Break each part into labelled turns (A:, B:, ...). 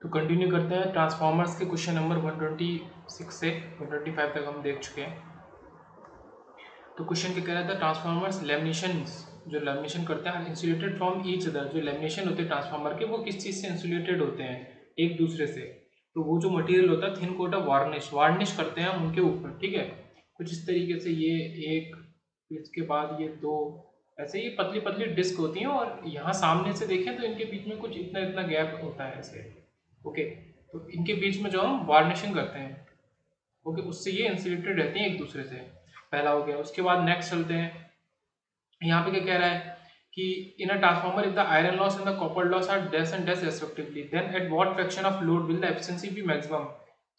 A: तो कंटिन्यू करते हैं ट्रांसफॉर्मर्स के क्वेश्चन नंबर 126 से 125 तक हम देख चुके हैं। तो क्वेश्चन क्या कह रहा था, ट्रांसफॉर्मर्स लेमिनेशन जो लेमिनेशन करते हैं इंसुलेटेड फ्रॉम ईच अदर, जो लेमिनेशन होते हैं ट्रांसफॉर्मर के वो किस चीज़ से इंसुलेटेड होते हैं एक दूसरे से। तो वो जो मटेरियल होता है thin coat of varnish, varnish करते हैं हम उनके ऊपर, ठीक है। कुछ इस तरीके से ये एक, इसके बाद ये दो, ऐसे ये पतली पतली डिस्क होती हैं और यहाँ सामने से देखें तो इनके बीच में कुछ इतना इतना गैप होता है ऐसे। ओके, तो इनके बीच में जो हम वार्निशिंग करते हैं, ओके, उससे ये इंसुलेटेड रहती हैं एक दूसरे से। पहला हो गया। उसके बाद नेक्स्ट चलते हैं, यहाँ पे क्या कह रहा है कि in a transformer if the iron loss and the copper loss are days and days respectively, then at what fraction of load will the efficiency be maximum.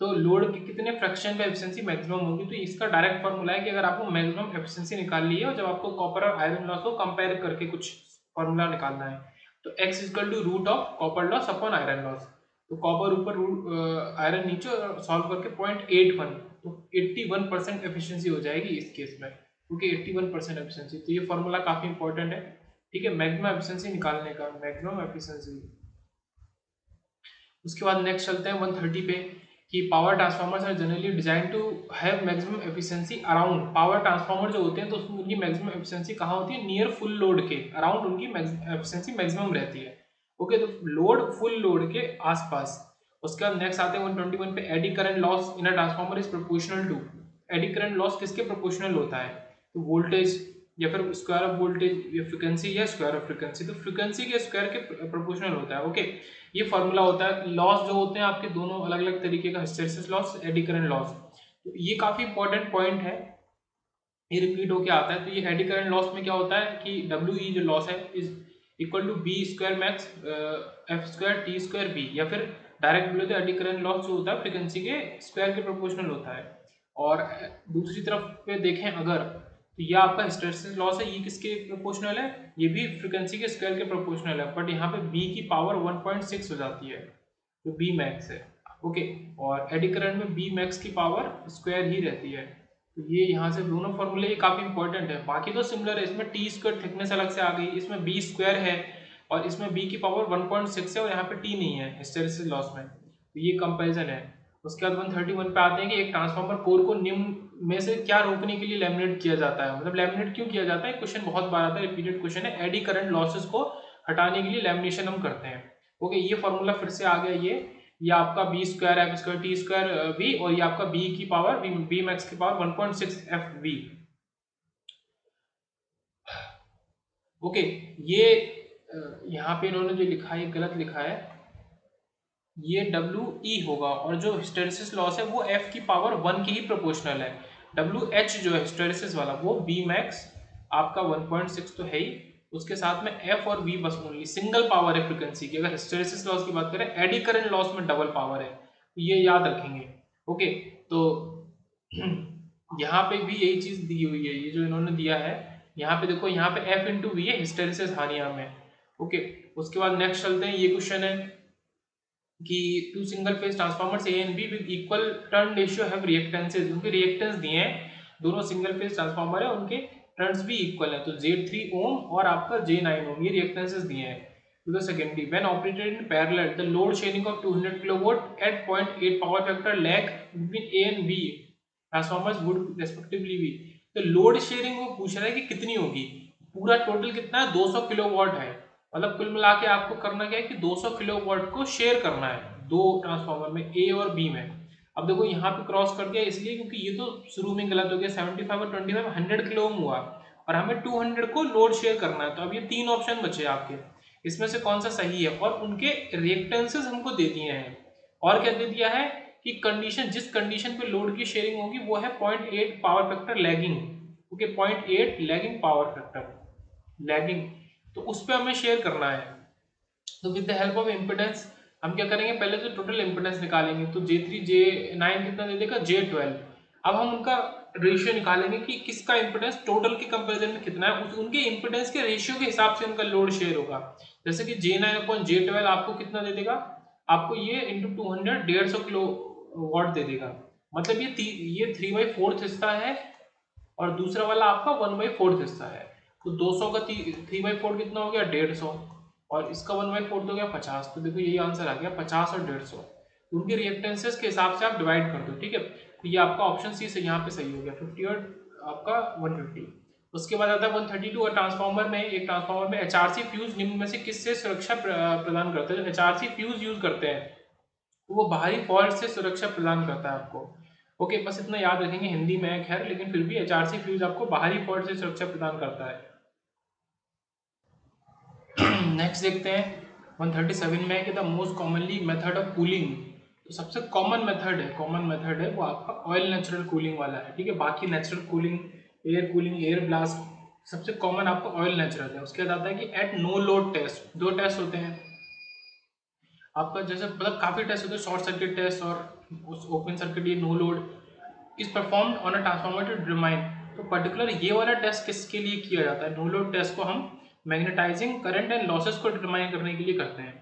A: तो लोड के कितने फ्रैक्शन पे एफिशिएंसी मैक्सिमम होगी, तो इसका direct formula है कि अगर आपको मैक्सिमम एफिशिएंसी निकालनी है और जब आपको कॉपर और आयरन लॉस को कंपेयर करके कुछ फॉर्मूला निकालना है, तो x equal to root of copper loss upon iron loss. तो कॉपर ऊपर आयरन नीचे, सॉल्व करके 0.81, तो 81% एफिशिएंसी हो जाएगी इस केस में, क्योंकि 81% एफिशिएंसी। तो ये फॉर्मूला काफी इंपॉर्टेंट है, ठीक है, मैक्सिमम एफिशिएंसी निकालने का, मैक्सिमम एफिशिएंसी। उसके बाद नेक्स्ट चलते हैं 130 पे कि power transformers are generally design to have maximum efficiency around. Power transformer जो होते हैं तो उसमें उनकी मैक्सिमम एफिशिएंसी कहाँ होती है, नियर फुल लोड के अराउंड उनकी एफिशिएंसी मैक्सिमम रहती है। ओके, तो लोड, फुल लोड के आसपास। उसके बाद नेक्स्ट आते हैं 121 पे, eddy current loss in a transformer is proportional to. Eddy current loss किसके प्रोपोर्शनल होता है, तो वोल्टेज या फिर स्क्वायर ऑफ वोल्टेज या फ्रीक्वेंसी या स्क्वायर ऑफ फ्रीक्वेंसी, तो फ्रीक्वेंसी के स्क्वायर के प्रोपोर्शनल होता है। ओके, ये फॉर्मूला होता है। लॉस जो होते हैं आपके दोनों अलग अलग तरीके का, hysteresis loss, AD current loss, तो ये काफी इंपॉर्टेंट पॉइंट है, ये रिपीट होके आता है। तो ये एडी करंट लॉस में क्या होता है कि डब्ल्यू ई जो लॉस है is equal to B square max F square T square B, या फिर डायरेक्ट बोले तो एडी करंट लॉस जो होता है फ्रीक्वेंसी के स्क्वायर के प्रोपोर्शनल होता है। और दूसरी तरफ पे देखें अगर, तो ये आपका हिस्टैरिसीस लॉस है, ये किसके प्रोपोर्शनल है, ये भी फ्रीक्वेंसी के स्क्वायर के प्रोपोर्शनल है, बट यहाँ पे बी की पावर 1.6 हो जाती है, तो बी मैक्स है। ओके, और एडी करंट में बी मैक्स की पावर स्क्वायर ही रहती है। तो ये यहाँ से दोनों फॉर्मूले ये काफी इंपॉर्टेंट है। बाकी तो सिमिलर है, इसमें टी स्क्वायर थिकनेस अलग से आ गई, इसमें बी स्क्वायर है और इसमें बी की पावर 1.6 है और यहाँ पे टी नहीं है हिस्टैरिसीस लॉस में, तो ये कंपैरिजन है। उसके बाद 131 पे आते हैं कि एक ट्रांसफार्मर कोर को निम्न में से क्या रोकने के लिए लैमिनेट किया जाता है, मतलब लैमिनेट क्यों किया जाता है, क्वेश्चन बहुत बार आता है, रिपीटेड क्वेश्चन है। एडी करंट लॉसेस को हटाने के लिए लैमिनेशन हम करते हैं। ओके, ये फॉर्मूला फिर से आ गया, ये आपका B square F square T square V, और ये आपका बी की पावर बी मैक्स की पावर 1.6 एफ वी। ओके, ये यहाँ पे इन्होंने जो लिखा है गलत लिखा है, ये डब्ल्यू ई होगा, और जो हिस्टैरिसीस लॉस है वो एफ की पावर 1 की ही प्रोपोर्शनल है। डब्ल्यू एच जो है हिस्टैरिसीस वाला वो बी मैक्स आपका 1.6 तो है ही, उसके साथ में एफ और वी बस ओनली सिंगल पावर है फ्रीक्वेंसी की। अगर हिस्टैरिसीस लॉस की बात करें, एडी करंट लॉस में डबल पावर है, तो ये याद रखेंगे। ओके, तो यहाँ पे भी यही चीज दी हुई है, ये जो इन्होंने दिया है यहाँ पे देखो, यहाँ पे एफ इंटू वी है हिस्टैरिसीस हानिया में। ओके, उसके बाद नेक्स्ट चलते हैं, ये क्वेश्चन है कि two single phase transformers A and B with equal turn ratio have reactances, उनके रिएक्टेंस दिए हैं, दोनों सिंगल फेज ट्रांसफार्मर है, उनके टर्न्स भी इक्वल है, तो Z3 ओम और आपका J9 ओम, ये रिएक्टेंसेस दिए हैं। to the secondary when operated in parallel the load sharing of 200 kilowatt at 0.8 power factor lag between A and B transformers would respectively be। तो लोड शेयरिंग वो पूछ रहा है कि कितनी होगी, पूरा टोटल कितना है 200 किलोवाट है, मतलब कुल मिला के आपको करना क्या है कि 200 किलोवाट को शेयर करना है दो ट्रांसफार्मर में, ए और बी में। अब देखो यहाँ पे क्रॉस कर दिया इसलिए क्योंकि ये तो शुरू में गलत हो गया, 75 और 25 100 किलो ओम हुआ और हमें 200 को लोड शेयर करना है। तो अब ये तीन ऑप्शन बचे आपके, इसमें से कौन सा सही है, और उनके रिएक्टेंसेस हमको दे दिए हैं, और क्या दे दिया है कि कंडीशन, जिस कंडीशन पे लोड की शेयरिंग होगी वो है 0.8 power factor lagging. Okay, 0.8 lagging power factor, lagging, तो उस पर हमें शेयर करना है। तो with the help of impedance हम क्या करेंगे, पहले तो टोटल इम्पिडेंस निकालेंगे, तो J3 J9 कितना दे देगा, J12। अब हम उनका रेशियो निकालेंगे कि किसका इम्पिडेंस टोटल के कंपैरिजन में कितना है, उनके इम्पिडेंस के रेशियो के हिसाब से उनका लोड शेयर होगा। जैसे कि J9 अपॉन J12 आपको कितना दे देगा, आपको ये इंटू 200 150 किलो वॉट दे देगा, मतलब ये 3/4 हिस्सा है और दूसरा वाला आपका 1/4 हिस्सा है, तो 200 का 3/4 कितना हो गया, 150। और इसका 1/4 तो गया 50, तो देखो यही आंसर आ गया 50 और 150। उनके रिएक्टेंसेस के हिसाब से आप डिवाइड कर दो, ठीक है। तो ये आपका ऑप्शन सी से यहाँ पे सही हो गया, 50 और आपका 150। उसके बाद आता है 132 और ट्रांसफार्मर में, एक ट्रांसफार्मर में एचआरसी फ्यूज निम्न में से किससे सुरक्षा प्रदान करता है। जो एचआरसी फ्यूज यूज करते हैं तो वो बाहरी फॉल्ट से सुरक्षा प्रदान करता है आपको। ओके, बस इतना याद रखेंगे, हिंदी में है खैर, लेकिन फिर भी एचआरसी फ्यूज आपको बाहरी फॉल्ट से सुरक्षा प्रदान करता है। नेक्स्ट देखते हैं 137 में कि the most commonly method of cooling. तो सबसे कॉमन मेथड है वो आपका ऑयल नेचुरल कूलिंग वाला है, ठीक है। बाकी नेचुरल कूलिंग, एयर ब्लास्ट, सबसे कॉमन आपका ऑयल नेचुरल है। उसके बाद आता है कि at no load test, 2 test होते हैं आपका, जैसे मतलब काफी टेस्ट होते हैं, शॉर्ट सर्किट टेस्ट और ओपन सर्किट, ये no load is performed on a transformer to determine. तो पर्टिकुलर ये वाला टेस्ट किसके लिए किया जाता है, नो लोड टेस्ट को हम मैग्नेटाइजिंग करंट एंड लॉसेस को डिटरमाइन करने के लिए करते हैं।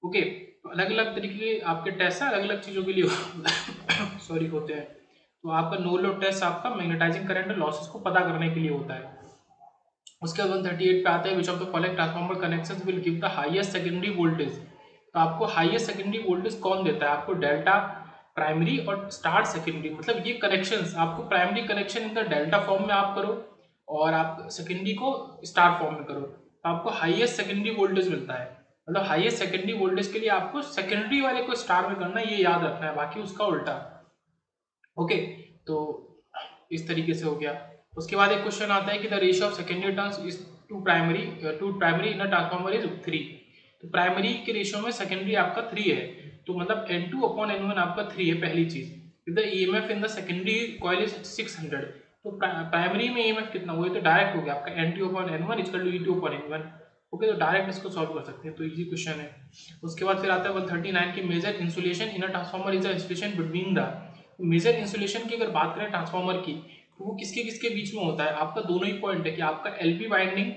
A: ओके, तो अलग अलग तरीके के आपके टेस्ट हैं, अलग अलग चीज़ों के लिए सॉरी होते हैं। तो आपका नो लोड टेस्ट आपका मैग्नेटाइजिंग करंट और लॉसेस को पता करने के लिए होता है। उसके बाद 138 पे आते हैं, विच of the following transformer connections will give the highest secondary voltage. तो आपको हाईएस्ट सेकेंडरी वोल्टेज कौन देता है, आपको डेल्टा प्राइमरी और स्टार सेकेंडरी, मतलब ये कनेक्शंस आपको primary connection in the delta form में आप करो और आप सेकेंडरी को स्टार फॉर्म में करो, तो आपको हाईएस्ट सेकेंडरी वोल्टेज मिलता है। मतलब हाईएस्ट सेकेंडरी वोल्टेज के लिए आपको सेकेंडरी वाले को स्टार में करना है, ये याद रखना है, बाकी उसका उल्टा। ओके, तो इस तरीके से हो गया। उसके बाद एक क्वेश्चन आता है कि the ratio of secondary turns is to primary in a transformer is 3। तो प्राइमरी के रेशियो में सेकेंडरी आपका 3 है, तो मतलब N2/N1 आपका 3 है पहली चीज। If the EMF in the secondary coil is 600, तो प्राइमरी में ईएमएफ कितना, वो तो डायरेक्ट हो गया आपका N2/N1 equal to E2/N1। Okay, तो डायरेक्ट इसको सॉल्व कर सकते हैं, तो इजी क्वेश्चन है। उसके बाद फिर आता है 139 की major insulation in a transformer is the insulation between the. Major insulation की अगर बात करें ट्रांसफार्मर की, तो वो किसके किसके बीच में होता है, आपका दोनों ही पॉइंट है कि आपका LV winding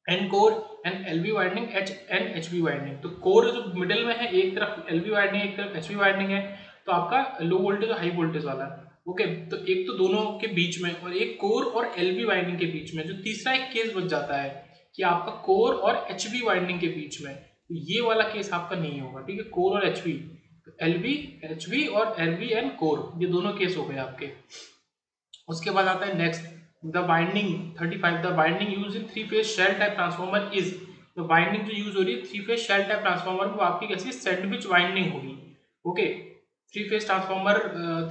A: and core and LV winding HV winding. तो कोर जो मिडिल में है, एक तरफ एलबी वाइंडिंग एक तरफ एचबी वाइंडिंग है, तो आपका लो वोल्टेज और हाई वोल्टेज वाला। ओके, तो एक तो दोनों के बीच में और एक कोर और एलबी वाइंडिंग के बीच में। जो तीसरा एक केस बच जाता है कि आपका कोर और एचबी वाइंडिंग के बीच में, तो ये वाला केस आपका नहीं होगा, ठीक है। कोर और एचबी, एलबी एचबी और एलबी एंड कोर, ये दोनों केस हो गए आपके। उसके बाद आता है next the winding 35, the winding use in 3 phase shell type transformer is. तो वाइंडिंग जो यूज हो रही है 3 फेज शेल टाइप ट्रांसफार्मर, वो आपकी कैसी सैंडविच वाइंडिंग होगी। Okay, 3 phase transformer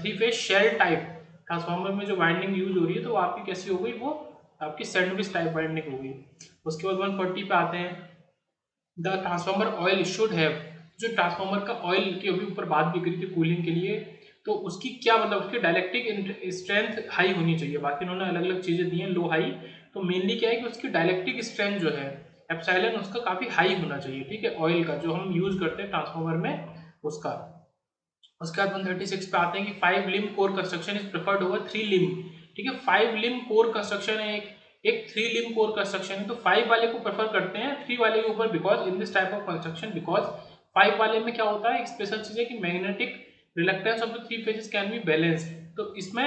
A: 3 phase shell type transformer में जो वाइंडिंग यूज हो रही है, तो वो आपकी कैसी हो गई, वो आपकी सैंडविच टाइप वाइंडिंग होगी। उसके बाद 140 पे आते हैं, the transformer oil should have. जो ट्रांसफार्मर का ऑयल की अभी ऊपर बात भी करी थी कूलिंग के लिए, तो उसकी क्या मतलब, उसकी डायलेक्ट्रिक स्ट्रेंथ हाई होनी चाहिए। बाकी उन्होंने अलग अलग चीजें दी हैं, लो हाई, तो मेनली क्या है कि उसकी डायलेक्ट्रिक स्ट्रेंथ जो है एप्सिलॉन उसका काफी हाई होना चाहिए, ठीक है, ऑयल का जो हम यूज करते हैं ट्रांसफार्मर में उसका। उसके बाद 136 पे आते हैं कि 5 limb core construction is preferred over 3 limb. ठीक है, 5 लिम्ब कोर कंस्ट्रक्शन है, एक 3 लिम्ब कोर कंस्ट्रक्शन है, तो 5 वाले को प्रेफर करते हैं 3 वाले के ऊपर, because in this type of construction, because 5 वाले में क्या होता है, एक स्पेशल चीज है कि magnetic reluctance of the 3 phases can be balanced. तो इसमें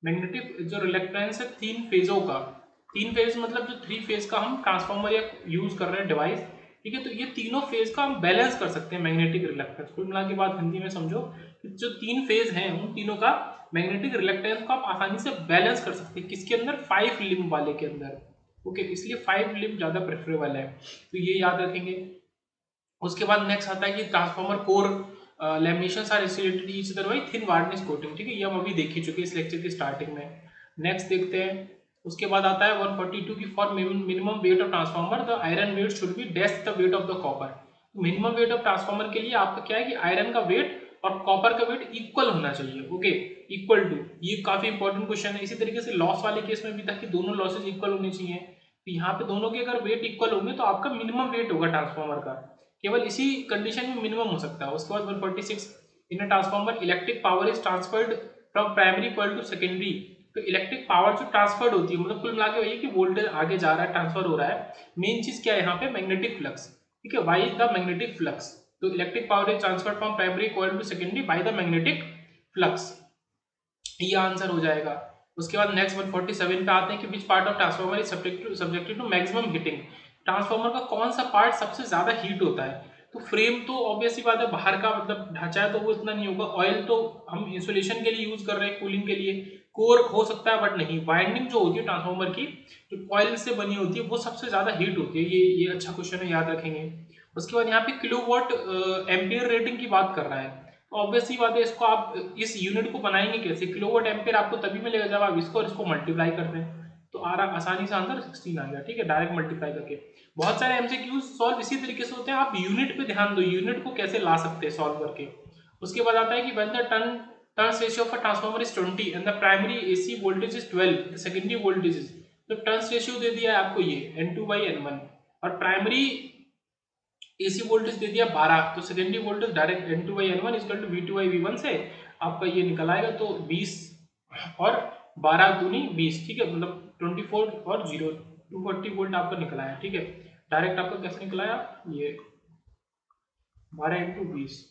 A: मैग्नेटिक जो रिलक्टेंस है 3 फेजों का, 3 फेज मतलब जो 3 फेज का हम ट्रांसफार्मर या यूज कर रहे हैं डिवाइस, ठीक है, तो ये तीनों फेज का हम बैलेंस कर सकते हैं मैग्नेटिक रिलक्टेंस। कुल मिला के बात हिंदी में समझो कि जो 3 फेज हैं उन तीनों का मैग्नेटिक रिलक्टेंस को आप आसानी से बैलेंस कर सकते हैं, किसके अंदर, 5 लिम्ब वाले के अंदर। ओके, इसलिए 5 लिम्ब ज्यादा प्रेफरेबल है, तो ये याद रखेंगे। उसके बाद नेक्स्ट आता है कि transformer core laminations are insulated each other by thin varnish coating. ठीक है, ये हम अभी देख ही चुके हैं इस लेक्चर की स्टार्टिंग में। नेक्स्ट देखते हैं, उसके बाद आता है 142 की for minimum weight of transformer the iron weight should be डेस the weight of the copper. Minimum weight of transformer के लिए आपका क्या है कि आयरन का वेट और कॉपर का वेट इक्वल होना चाहिए। ओके, इक्वल टू, ये काफी इंपॉर्टेंट क्वेश्चन है। इसी तरीके से लॉस वाले केस में भी था कि दोनों लॉसेज इक्वल होने चाहिए, तो यहाँ पे दोनों के अगर वेट इक्वल होंगे तो आपका मिनिमम वेट होगा ट्रांसफार्मर का, केवल इसी कंडीशन में मिनिमम हो सकता है। उसके बाद 146 in a transformer electric power is transferred from primary coil to secondary. तो इलेक्ट्रिक पावर जो ट्रांसफर्ड होती है, मतलब कुल मिला के वही कि वोल्टेज आगे जा रहा है, ट्रांसफर हो रहा है। मेन चीज क्या है यहाँ पे, मैग्नेटिक फ्लक्स। ठीक है, वाई द मैग्नेटिक फ्लक्स। तो electric power is transferred from primary coil to secondary by the magnetic flux, ये आंसर हो जाएगा। उसके बाद नेक्स्ट 147 पे आते हैं कि which part of transformer is subjected to maximum heating. Transformer का कौन सा पार्ट सबसे ज्यादा हीट होता है? तो फ्रेम तो ऑब्वियसली बात है, बाहर का मतलब ढांचा है तो वो इतना नहीं होगा। ऑयल तो हम इंसुलेशन के लिए यूज कर रहे हैं, कूलिंग के लिए। कोर हो सकता है बट नहीं। वाइंडिंग जो होती है ट्रांसफार्मर की, जो कॉइल से बनी होती है, वो सबसे ज्यादा हीट होती है। ये अच्छा क्वेश्चन है, याद रखेंगे। उसके बाद यहाँ पे किलोवाट एम्पियर रेटिंग की बात कर रहा है। तो ऑब्वियसली बात है, इसको आप इस यूनिट को बनाएंगे कैसे? किलोवाट एम्पियर आपको तभी मिलेगा जब आप इसको और इसको मल्टीप्लाई करते हैं। तो आसानी से आंसर 16 आ गया, ठीक है, डायरेक्ट मल्टीप्लाई करके। बहुत सारे एमसीक्यूज सॉल्व इसी तरीके से होते हैं। आप यूनिट पे ध्यान दो, यूनिट को कैसे ला सकते हैं सॉल्व करके। उसके बाद आता है कि when the turns ratio of a transformer is 20 and the primary AC voltage is 12, the secondary voltage is, तो टर्न्स रेशियो दे दिया है आपको ये N2/N1, और प्राइमरी एसी वोल्टेज दे दिया 12, तो secondary voltage direct N2/N1 equal to V2/V1 से आपका ये निकल आएगा। तो 20 और 12 दूनी 20, ठीक है, मतलब 24 और 0, 240 वोल्ट आपका निकला है, ठीक है। डायरेक्ट आपका कैसे निकला है? ये 12 इंटू 20।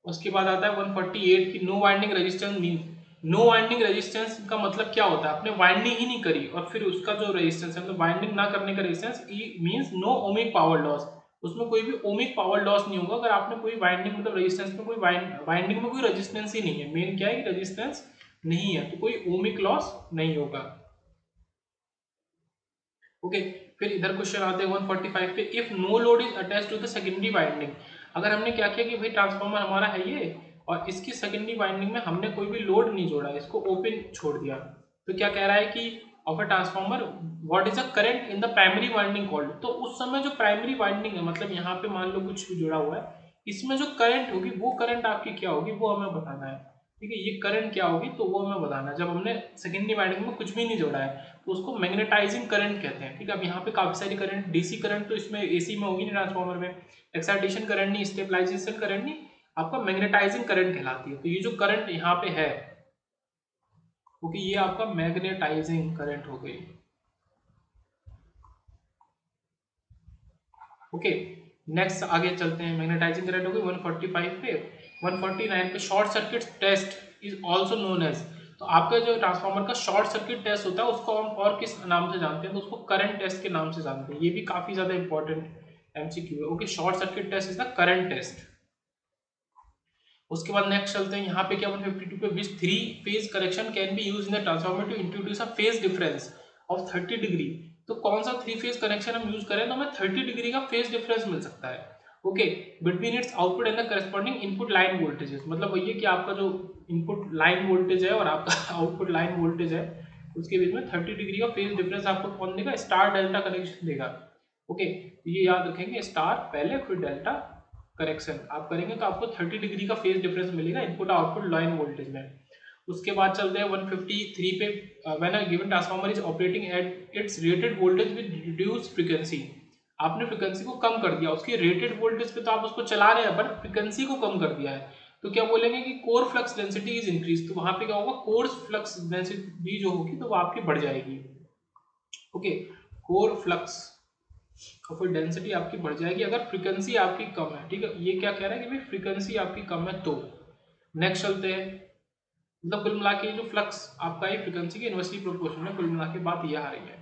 A: उसके बाद आता है 148 की no winding resistance mean. No winding resistance का मतलब क्या होता है? आपने वाइंडिंग ही नहीं करी और फिर उसका जो रेजिस्टेंस है, मतलब वाइंडिंग ना करने का resistance, means no ohmic power loss. उसमें कोई भी ओमिक पावर लॉस नहीं होगा अगर आपने कोई वाइंडिंग, मतलब रेजिस्टेंस में कोई वाइंडिंग में कोई रेजिस्टेंस ही नहीं है। मेन क्या है कि रेजिस्टेंस नहीं है, तो कोई ओमिक लॉस नहीं होगा। ओके, फिर इधर क्वेश्चन आते हैं 145 पे, if no load is attach to the secondary winding. अगर हमने क्या किया कि भाई ट्रांसफार्मर हमारा है ये, और इसकी सेकेंडरी वाइंडिंग में हमने कोई भी लोड नहीं जोड़ा, इसको ओपन छोड़ दिया, तो क्या कह रहा है कि of a transformer what is a current in the primary winding called. तो उस समय जो प्राइमरी वाइंडिंग है, मतलब यहाँ पे मान लो कुछ जुड़ा हुआ है, इसमें जो करंट होगी वो करंट आपकी क्या होगी वो हमें बताना है, ठीक है। ये करंट क्या होगी तो वो हमें बताना है, जब हमने सेकेंडरी वाइंडिंग में कुछ भी नहीं जोड़ा है तो उसको मैग्नेटाइजिंग करंट कहते हैं, ठीक है। अब यहाँ पे काफी सारी करंट, डीसी करंट तो इसमें एसी में होगी नहीं, ट्रांसफार्मर में एक्साइटेशन करंट नहीं, स्टेबलाइजेशन करंट नहीं, आपका मैग्नेटाइजिंग करंट कहलाती है। तो ये जो करंट यहाँ पे है, क्योंकि ये आपका मैग्नेटाइजिंग करंट हो गई। ओके, नेक्स्ट आगे चलते हैं। मैग्नेटाइजिंग करंट हो गई 145 पे। 149 पे short circuit test is also known as. तो आपका जो ट्रांसफार्मर का शॉर्ट सर्किट टेस्ट होता है उसको हम और किस नाम से जानते हैं? तो उसको करंट टेस्ट के नाम से जानते हैं। ये भी काफी ज्यादा इंपॉर्टेंट एमसीक्यू है। Okay, short circuit test is the current test. उसके बाद नेक्स्ट चलते हैं यहाँ पे क्या 152 पे, which 3 phase correction can be use in the transformer to introduce a phase difference of 30 degree. तो कौन सा 3 फेज कनेक्शन हम यूज करें तो हमें 30 डिग्री का फेज डिफरेंस मिल सकता है। Okay, between its output and the corresponding input line voltages. मतलब वही है कि आपका जो इनपुट लाइन वोल्टेज है और आपका आउटपुट लाइन वोल्टेज है, उसके बीच में 30 डिग्री का फेज डिफरेंस आपको कौन देगा? स्टार डेल्टा कनेक्शन देगा। ओके, ये याद रखेंगे, स्टार पहले फिर डेल्टा करेक्शन आप करेंगे तो आपको 30 डिग्री का फेज डिफरेंस मिलेगा इनपुट आउटपुट लाइन वोल्टेज में। उसके बाद चलते हैं 153 पे, when a given transformer is operating at its rated voltage with reduced frequency. आपने फ्रीक्वेंसी को कम कर दिया, उसकी रेटेड वोल्टेज पे तो आप उसको चला रहे हैं बट फ्रीक्वेंसी को कम कर दिया है, तो क्या बोलेंगे कि core flux density is increase. तो वहां पे क्या होगा? कोर फ्लक्स डेंसिटी जो होगी तो वो आपकी बढ़ जाएगी। ओके, कोर फ्लक्स और फिर डेंसिटी आपकी बढ़ जाएगी अगर फ्रीक्वेंसी आपकी कम है, ठीक है। ये क्या कह रहा है कि भाई फ्रीक्वेंसी आपकी कम है तो। नेक्स्ट चलते हैं, मतलब कुल मिला के जो फ्लक्स आपका ये फ्रीक्वेंसी के इनवर्सली प्रोपोर्शनल है, कुल मिला के बात ये आ रही है।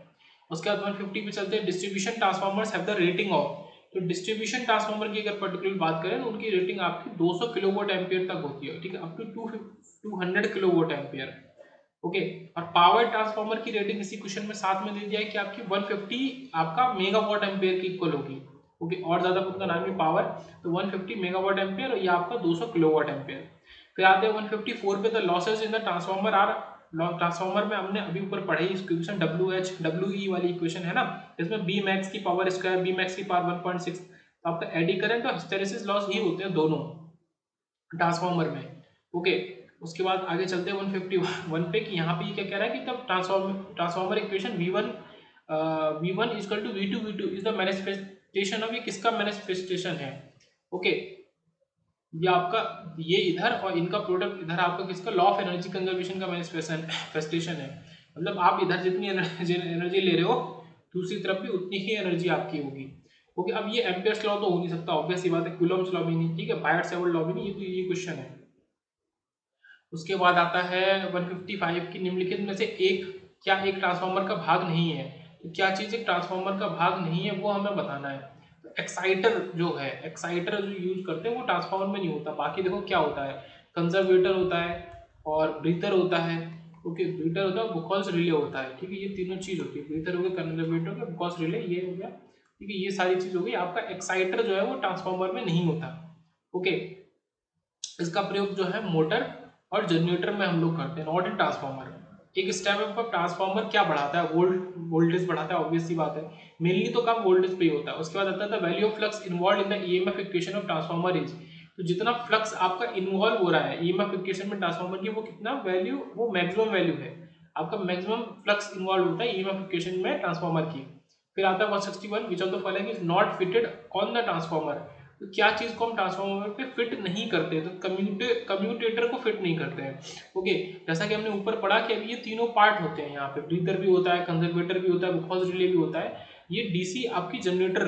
A: उसके बाद 150 पे चलते हैं, distribution transformers have the rating of. तो डिस्ट्रीब्यूशन ट्रांसफार्मर की अगर पर्टिकुलर बात करें तो उनकी रेटिंग आपकी 200 किलोवाट एम्पियर तक होती है, ठीक है, up to 200 kilowatt ampere. Okay, और पावर ट्रांसफार्मर की रेटिंग इसी क्वेश्चन में साथ में दे दिया है कि आपकी 150 आपका मेगावाट एम्पियर की इक्वल होगी। ओके, और ज्यादा उनका नाम है पावर, तो 150 मेगावाट एम्पियर और ये आपका 200 किलोवाट एम्पियर। फिर आते हैं 154 पे, the losses in the transformer are. Transformer में हमने अभी ऊपर पढ़े इक्वेशन WH वाली इक्वेशन है ना, इसमें बी मैक्स की पावर स्क्वायर, बी मैक्स की पावर 1.6, तो आपका एडी करंट और हिस्टैरिसीस लॉस ही होते हैं दोनों ट्रांसफार्मर में। ओके, उसके बाद आगे चलते हैं 151 पे कि यहाँ पे ये क्या कह रहा है कि तब transformer equation V1 equal to V2 is the manifestation of, ये किसका मैनिफेस्टेशन है? ओके, ये आपका ये इधर और इनका प्रोडक्ट इधर आपका किसका? लॉ ऑफ एनर्जी कंजर्वेशन का मैनिफेस्टेशन है। मतलब आप इधर जितनी एनर्जी ले रहे हो दूसरी तरफ भी उतनी ही एनर्जी आपकी होगी। ओके, अब ये एम्पियर्स लॉ तो हो नहीं सकता, ऑब्वियस ही बात है, कूलम्ब्स लॉ भी नहीं, ठीक है, बायट-सैवर्ट लॉ भी नहीं, ये तो ये क्वेश्चन है। उसके बाद आता है 155 की निम्नलिखित में से एक क्या एक ट्रांसफार्मर का भाग नहीं है? तो क्या चीज़ एक ट्रांसफार्मर का भाग नहीं है वो हमें बताना है। तो एक्साइटर जो है, एक्साइटर जो यूज करते हैं वो ट्रांसफार्मर में नहीं होता। बाकी देखो क्या होता है, कंजर्वेटर होता है और ब्रीथर होता है। ओके, ब्रीथर होता है, बुकॉल्स रिले होता है। ठीक है, ये तीनों चीज होती है, ब्रीथर हो गया, कंजर्वेटर हो गया, बुकॉल्स रिले ये हो गया। ठीक है, ये सारी चीज हो गई। आपका एक्साइटर जो है वो ट्रांसफार्मर में नहीं होता। ओके, इसका प्रयोग जो है मोटर और जनरेटर में हम लोग करते हैं, नॉट इन ट्रांसफार्मर। एक स्टेप पर ट्रांसफार्मर क्या बढ़ाता है, वोल्टेज बढ़ाता है, ऑब्वियस सी बात है। मेनली तो कम वोल्टेज पे ही होता है। उसके बाद आता है value of flux involve in the EMF equation of transformer is. तो जितना फ्लक्स आपका इन्वॉल्व हो रहा है ईएमएफ इक्वेशन में ट्रांसफार्मर की, वो कितना वैल्यू, वो मैक्सिमम वैल्यू है। आपका मैक्सिमम फ्लक्स इन्वॉल्व होता है ईएमएफ इक्वेशन में ट्रांसफार्मर की। फिर आता है 161, विच of the following is not fitted on the transformer. तो क्या चीज को हम ट्रांसफार्मर पे फिट नहीं करते, तो कम्यूटेटर को फिट नहीं करते हैं। ओके, जैसा कि हमने ऊपर पढ़ा कि अभी ये तीनों पार्ट होते हैं, यहाँ पे ब्रीथर भी होता है, कंजर्वेटर भी होता है, बुकॉल्स रिले भी होता है। ये डीसी आपकी जनरेटर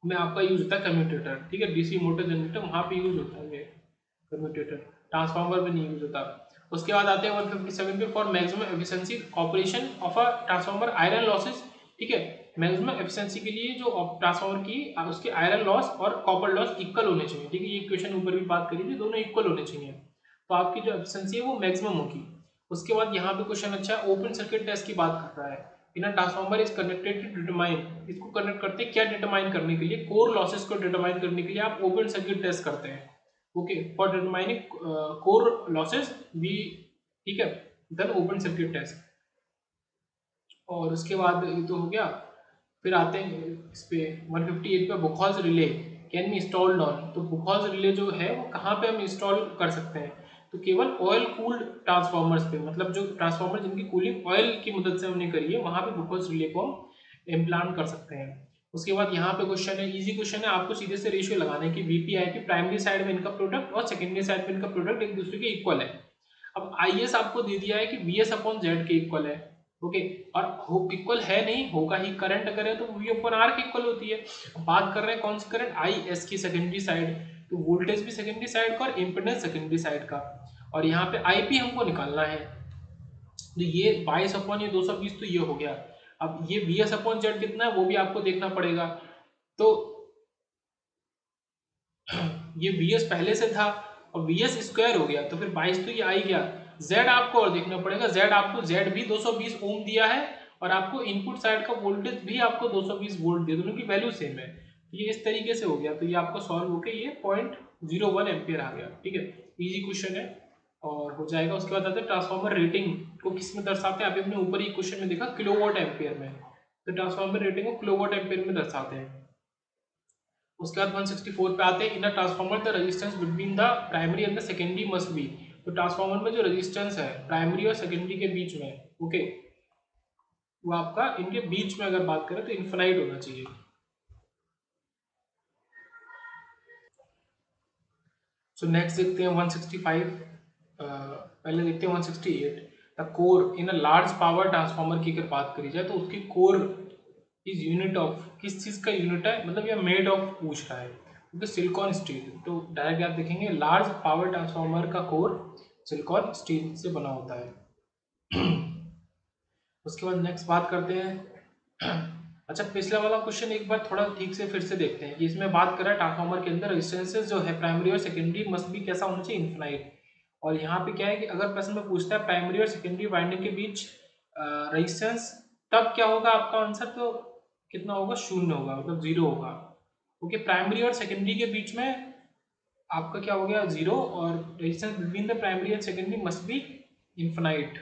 A: में आपका यूज होता है कम्यूटेटर। ठीक है, डीसी मोटर जनरेटर वहां पे यूज होता है ये कम्यूटेटर, ट्रांसफार्मर में नहीं यूज होता। उसके बाद आते हैं 157 पे, for maximum efficiency operation of a transformer iron losses. ठीक है, मैक्सिमम एफिशिएंसी के लिए जो ट्रांसफार्मर की उसके आयरन लॉस और कॉपर लॉस इक्वल होने चाहिए। ठीक है, ये इक्वेशन ऊपर भी बात करी थी, दोनों इक्वल होने चाहिए, तो आपकी जो एफिशिएंसी है वो मैक्सिमम होगी। उसके बाद यहाँ पे क्वेश्चन अच्छा है, ओपन सर्किट टेस्ट की बात कर रहा है। In a transformer is connected to determine, इसको कनेक्ट करते हैं क्या, डिटरमाइन करने के लिए, कोर लॉसेस को डिटरमाइन करने के लिए आप ओपन सर्किट टेस्ट करते हैं। Okay, for determining core losses we, ठीक है, देन ओपन सर्किट टेस्ट। और उसके बाद ये तो हो गया। फिर आते हैं इस पे 158 पे, Buchholz relay can be installed on. तो बुकॉल्स रिले जो है वो कहाँ पे हम इंस्टॉल कर सकते हैं, तो केवल ऑयल कूल्ड ट्रांसफार्मर्स पे, मतलब जो ट्रांसफार्मर जिनकी कूलिंग ऑयल की मदद से हमने करी है, वहां पे बुकॉल्स रिले को हम इम्प्लांट कर सकते हैं। उसके बाद यहाँ पे क्वेश्चन है, इजी क्वेश्चन है, आपको सीधे से रेशियो लगाने की, वीपीआईपी प्राइमरी साइड में इनका प्रोडक्ट और सेकेंडरी साइड में इनका प्रोडक्ट एक दूसरे के इक्वल है। अब आईएस आपको दे दिया है कि वीएस अपॉन जेड के इक्वल है। ओके, और इक्वल है नहीं, होगा ही, करंट अगर है तो वी अपॉन आर के इक्वल होती है। बात कर रहे हैं कौन सी करंट, आई एस की सेकेंडरी साइड, तो वोल्टेज भी सेकेंडरी साइड का और इम्पिडेंस सेकेंडरी साइड का। और यहाँ पे आईपी हमको निकालना है, तो ये 22 अपॉन ये 220, तो ये हो गया। अब ये वी एस अपॉन जेड कितना है वो भी आपको देखना पड़ेगा। तो ये वी एस पहले से था और वी एस स्क्वायर हो गया, तो फिर 22 तो ये आ ही गया। जेड आपको और देखना पड़ेगा, जेड आपको, जेड भी 220 ओम दिया है और आपको इनपुट साइड का वोल्टेज भी आपको 220 वोल्ट दिया, दोनों की वैल्यू सेम है। तो ये इस तरीके से हो गया, तो ये आपको सॉल्व होकर ये 0.01 एम्पियर आ गया। ठीक है, इजी क्वेश्चन है और हो जाएगा। उसके बाद आते हैं ट्रांसफार्मर रेटिंग को किस में दर्शाते हैं, अभी हमने ऊपर ही क्वेश्चन में देखा किलोवाट एम्पियर में, तो ट्रांसफार्मर रेटिंग को किलोवाट एम्पियर में दर्शाते हैं। उसके बाद 164 पे आते हैं, in a transformer the resistance between the primary and the secondary must be. तो ट्रांसफार्मर में जो रेजिस्टेंस है प्राइमरी और सेकेंडरी के बीच में, ओके, वो आपका इनके बीच में अगर बात करें तो इन्फिनाइट होना चाहिए। सो नेक्स्ट देखते हैं 165, पहले देखते हैं 168। The core in a large power transformer की अगर बात करी जाए तो उसकी कोर इज यूनिट ऑफ, किस चीज का यूनिट है, मतलब ये मेड ऑफ पूछ रहा है, क्योंकि सिलिकॉन स्टील। तो डायरेक्ट आप देखेंगे लार्ज पावर ट्रांसफार्मर का कोर सिलिकॉन स्टील से बना होता है। उसके बाद नेक्स्ट बात करते हैं। अच्छा, पिछला वाला क्वेश्चन एक बार थोड़ा ठीक से फिर से देखते हैं कि इसमें बात कर रहा है ट्रांसफार्मर के अंदर रेजिस्टेंसेस जो है प्राइमरी और सेकेंडरी मस्ट भी कैसा होना चाहिए, इन्फिनाइट। और यहाँ पे क्या है कि अगर प्रश्न में पूछता है प्राइमरी और सेकेंडरी वाइंडिंग के बीच रेजिस्टेंस, तब क्या होगा आपका आंसर, तो कितना होगा, शून्य होगा, मतलब जीरो होगा। ओके, प्राइमरी और सेकेंडरी के बीच में आपका क्या हो गया, जीरो, और resistance between the primary and secondary must B infinite.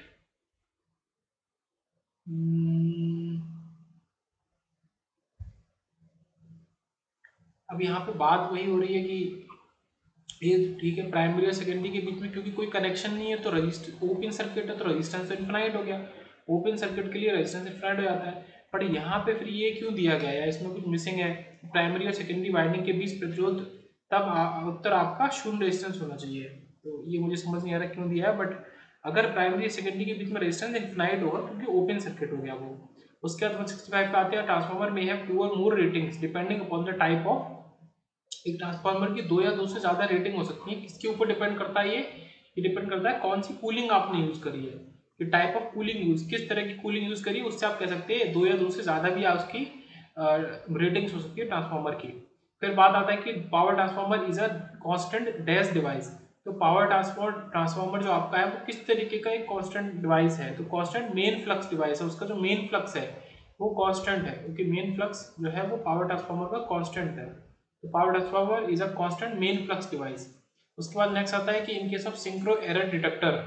A: अब यहाँ पे बात वही हो रही है कि ये ठीक है, प्राइमरी और सेकेंडरी के बीच में क्योंकि कोई कनेक्शन नहीं है तो रजिस्टर ओपन सर्किट है, तो रेजिस्टेंस इनफिनाइट हो गया। ओपन सर्किट के लिए रेजिस्टेंस इनफिनाइट हो जाता है। बट यहाँ पे फिर ये क्यों दिया गया है, इसमें कुछ मिसिंग है। प्राइमरी और सेकेंडरी वाइंडिंग के बीच प्रतिरोध, तब उत्तर आपका शून्य रेजिस्टेंस होना चाहिए। तो ये मुझे समझ नहीं आ रहा क्यों दिया है, बट अगर प्राइमरी और सेकेंडरी के बीच में रेजिस्टेंस इनफिनाइट होगा क्योंकि ओपन सर्किट हो गया वो। उसके बाद 165 पे आते हैं, ट्रांसफार्मर में हैव 2 और more ratings depending upon the type of. एक ट्रांसफार्मर की 2 या 2 से ज्यादा रेटिंग हो सकती है, किसके ऊपर डिपेंड करता है ये डिपेंड करता है कौन सी कूलिंग आपने यूज करी है। कि टाइप ऑफ कूलिंग यूज, किस तरह की कूलिंग यूज करिए, उससे आप कह सकते हैं 2 या 2 से ज्यादा भी उसकी रेटिंग्स हो सकती है ट्रांसफार्मर की। फिर बात आता है कि power transformer is a constant dash device. तो पावर ट्रांसफार्मर जो आपका है वो किस तरीके का एक कांस्टेंट डिवाइस है, तो कांस्टेंट मेन फ्लक्स डिवाइस है, उसका जो मेन फ्लक्स है वो कांस्टेंट है, क्योंकि मेन फ्लक्स जो है वो पावर ट्रांसफार्मर का कांस्टेंट है। तो power transformer is a constant main flux device. उसके बाद नेक्स्ट आता है कि in case of synchro error detector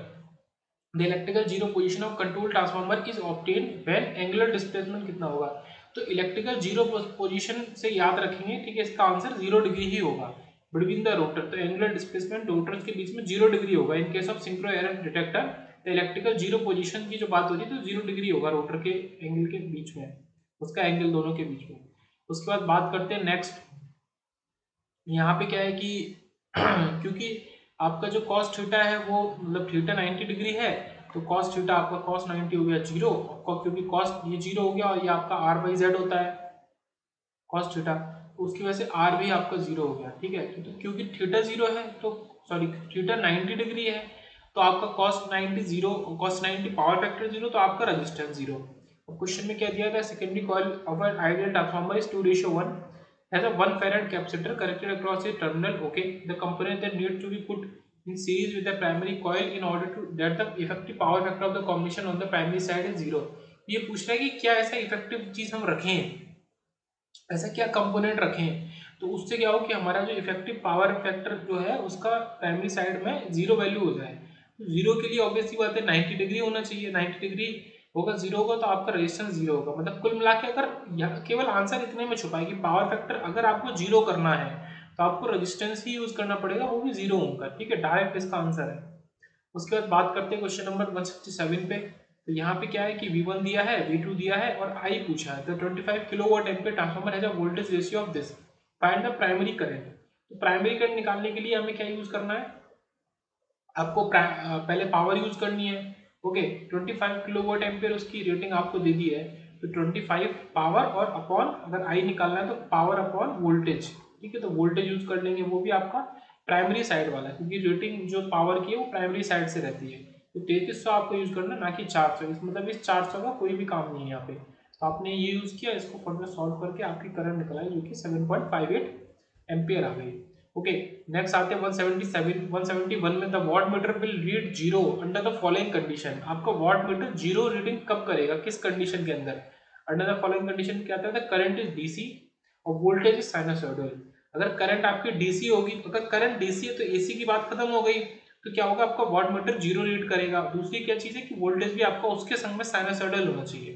A: the electrical zero position of control transformer is obtained when angular displacement कितना होगा। तो इलेक्ट्रिकल जीरो पोजीशन से याद रखेंगे, ठीक है, इसका आंसर 0 डिग्री ही होगा बिटवीन द रोटर। तो एंगुलर डिस्प्लेसमेंट रोटर्स के बीच में 0 डिग्री होगा in case of synchro error detector. तो इलेक्ट्रिकल जीरो पोजीशन की जो बात होती है तो 0 डिग्री होगा रोटर के एंगल के बीच में, उसका एंगल दोनों के बीच में। उसके बाद बात करते हैं नेक्स्ट, यहाँ पे क्या है कि क्योंकि आपका जो कॉस थीटा है वो मतलब थीटा 90 डिग्री है, तो कॉस थीटा आपका कॉस 90 हो गया 0, क्योंकि कॉस ये 0 हो गया और ये आपका r/z होता है कॉस थीटा, तो उसकी वजह से r भी आपका 0 हो गया, ठीक है। तो क्योंकि थीटा 0 है तो सॉरी थीटा 90 डिग्री है, तो आपका कॉस 90 0, कॉस 90 पावर फैक्टर 0, तो आपका रेजिस्टेंस 0। क्वेश्चन में क्या दिया था, secondary coil of an ideal transformer is 2:1 has a 1 farad capacitor connected across a terminal. Okay, the component that needs to be put in series with the primary coil in order to that the effective power factor of the combination on the primary side is 0. ये पूछ रहा है कि क्या ऐसा effective चीज हम रखें, ऐसा क्या कंपोनेंट रखें तो उससे क्या हो कि हमारा जो इफेक्टिव पावर फैक्टर जो है उसका प्राइमरी साइड में 0 वैल्यू हो जाए। तो 0 के लिए ऑब्वियसली बात है 90 डिग्री होना चाहिए, 90 डिग्री होगा 0 होगा तो आपका रेजिस्टेंस 0 होगा। मतलब कुल मिला के अगर केवल आंसर इतने में छुपा है कि पावर फैक्टर अगर आपको 0 करना है तो आपको रेजिस्टेंस ही यूज करना पड़ेगा, वो भी 0 होगा, ठीक है, डायरेक्ट इसका आंसर है। उसके बाद बात करते हैं क्वेश्चन नंबर 167 पे। तो यहाँ पे क्या है कि V1 दिया है, V2 दिया है और I पूछा है। तो 25 kilowatt ampere transformer has a voltage ratio of this, find the primary current. तो प्राइमरी करंट निकालने के लिए हमें क्या यूज करना है, आपको पहले पावर यूज करनी है। ओके, 25 किलोवाट एम्पीयर उसकी रेटिंग आपको दे दी है, तो 25 पावर और अपॉन अगर I निकालना है तो पावर अपॉन वोल्टेज, ठीक है, तो वोल्टेज यूज कर लेंगे, वो भी आपका प्राइमरी साइड वाला, क्योंकि रेटिंग जो पावर की है वो प्राइमरी साइड से रहती है। तो 3300 आपको यूज करना है, ना कि 400। इस मतलब इस 400 का कोई भी काम नहीं है यहाँ पे, तो आपने ये यूज किया, इसको फर्दर सॉल्व करके आपकी करंट निकलाई जो कि 7.58 एम्पियर आ गई। ओके, नेक्स्ट आते हैं 171 में the watt meter will read 0 under the following condition. आपका वॉट मीटर 0 रीडिंग कब करेगा, किस कंडीशन के अंदर, अंडर द फॉलोइंग कंडीशन क्या आता है, करंट इज डीसी और वोल्टेज इज साइनसॉइडल। अगर करंट आपकी डीसी होगी, अगर करंट डीसी है तो एसी की बात खत्म हो गई, तो क्या होगा आपका वॉट मीटर 0 रीड करेगा। दूसरी क्या चीज है कि वोल्टेज भी आपका उसके संग में साइनसॉइडल होना चाहिए,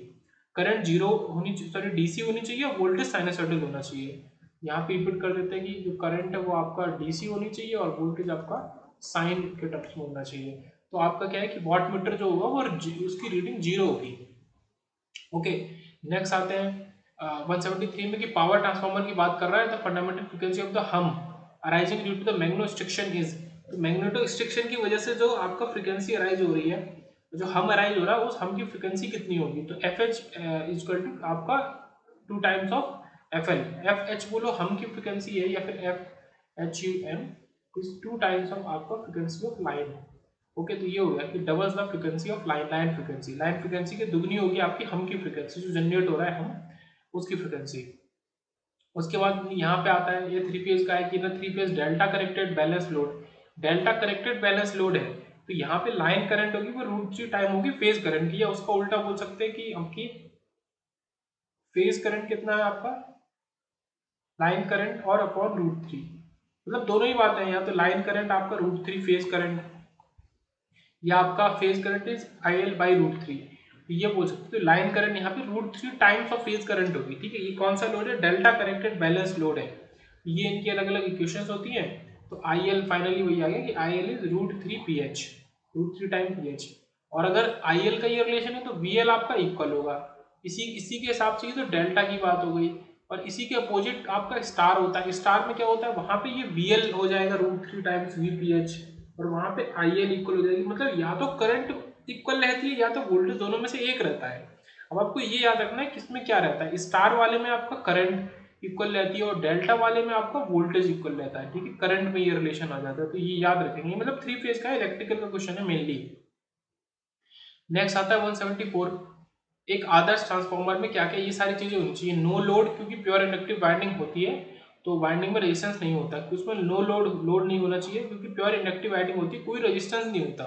A: करंट 0 होनी सॉरी डीसी होनी चाहिए और वोल्टेज साइनसॉइडल होना चाहिए। यहाँ पे रिपीट कर देते हैं कि जो करंट है वो आपका डीसी होनी चाहिए और वोल्टेज आपका साइन के टर्म्स में होना चाहिए। तो आपका क्या है कि वॉट मीटर जो होगा वो उसकी रीडिंग 0 होगी। ओके, नेक्स्ट आते हैं 173 में कि पावर ट्रांसफार्मर की बात कर रहा है, the fundamental frequency of the hum arising due to the magnetostriction is. तो मैग्नेटोस्ट्रिक्शन की वजह से जो आपका फ्रीक्वेंसी अराइज हो रही है, जो हम अराइज हो रहा है उस हम की फ्रीक्वेंसी कितनी होगी, तो F H is equal to आपका 2 times of F L. F H बोलो हम की फ्रीक्वेंसी है या फिर F H U M is 2 times of आपका फ्रीक्वेंसी ऑफ लाइन। ओके, तो ये हो गया कि doubles the frequency of line frequency, line frequency की दुगनी होगी आपकी हम की फ्रीक्वेंसी जो जनरेट हो रहा है हम उसकी फ्रीक्वेंसी। उसके बाद यहाँ पे आता है ये 3 फेज का है कि ना 3 phase delta connected balance load, delta connected balance load है, तो यहाँ पे लाइन करंट होगी वो √3 टाइम होगी फेज करंट की, या उसका उल्टा बोल सकते हैं कि आपकी फेज करंट कितना है आपका लाइन करंट और अपॉन √3, मतलब दोनों ही बात है यहाँ। तो लाइन करंट आपका √3 फेज करंट, या आपका phase current is IL by √3, तो ये बोल सकते हो। तो लाइन करंट यहाँ पे √3 टाइम्स ऑफ फेज करंट होगी, ठीक है। ये कौन सा लोड है, डेल्टा कनेक्टेड बैलेंस लोड है, ये इनकी अलग अलग इक्वेशंस होती हैं। तो IL फाइनली वही आ गया कि IL is √3 PH, √3 time PH। और अगर IL का ये रिलेशन है तो VL आपका इक्वल होगा, इसी के हिसाब से तो डेल्टा की बात हो गई। और इसी के अपोजिट आपका स्टार होता है, स्टार में क्या होता है वहां पे ये VL हो जाएगा √3 टाइम्स VPH, और वहां पे IL इक्वल हो जाएगी। मतलब या तो करंट इक्वल रहती है या तो वोल्टेज, दोनों में से एक रहता है। अब आपको ये याद रखना है किसमें क्या रहता है, स्टार वाले में आपका करंट इक्वल रहती है और डेल्टा वाले में आपका वोल्टेज इक्वल रहता है, ठीक है, करंट में ये रिलेशन आ जाता है, तो ये याद रखेंगे। मतलब 3 फेज का इलेक्ट्रिकल का क्वेश्चन है मेनली। नेक्स्ट आता है 174। एक आदर्श ट्रांसफार्मर में क्या क्या ये सारी चीजें होनी चाहिए। नो लोड, क्योंकि प्योर इंडक्टिव वाइंडिंग होती है तो वाइंडिंग में रेजिस्टेंस नहीं होता, उसमें नो लोड नहीं होना चाहिए, क्योंकि प्योर इंडक्टिव वाइंडिंग होती है, कोई रेजिस्टेंस नहीं होता,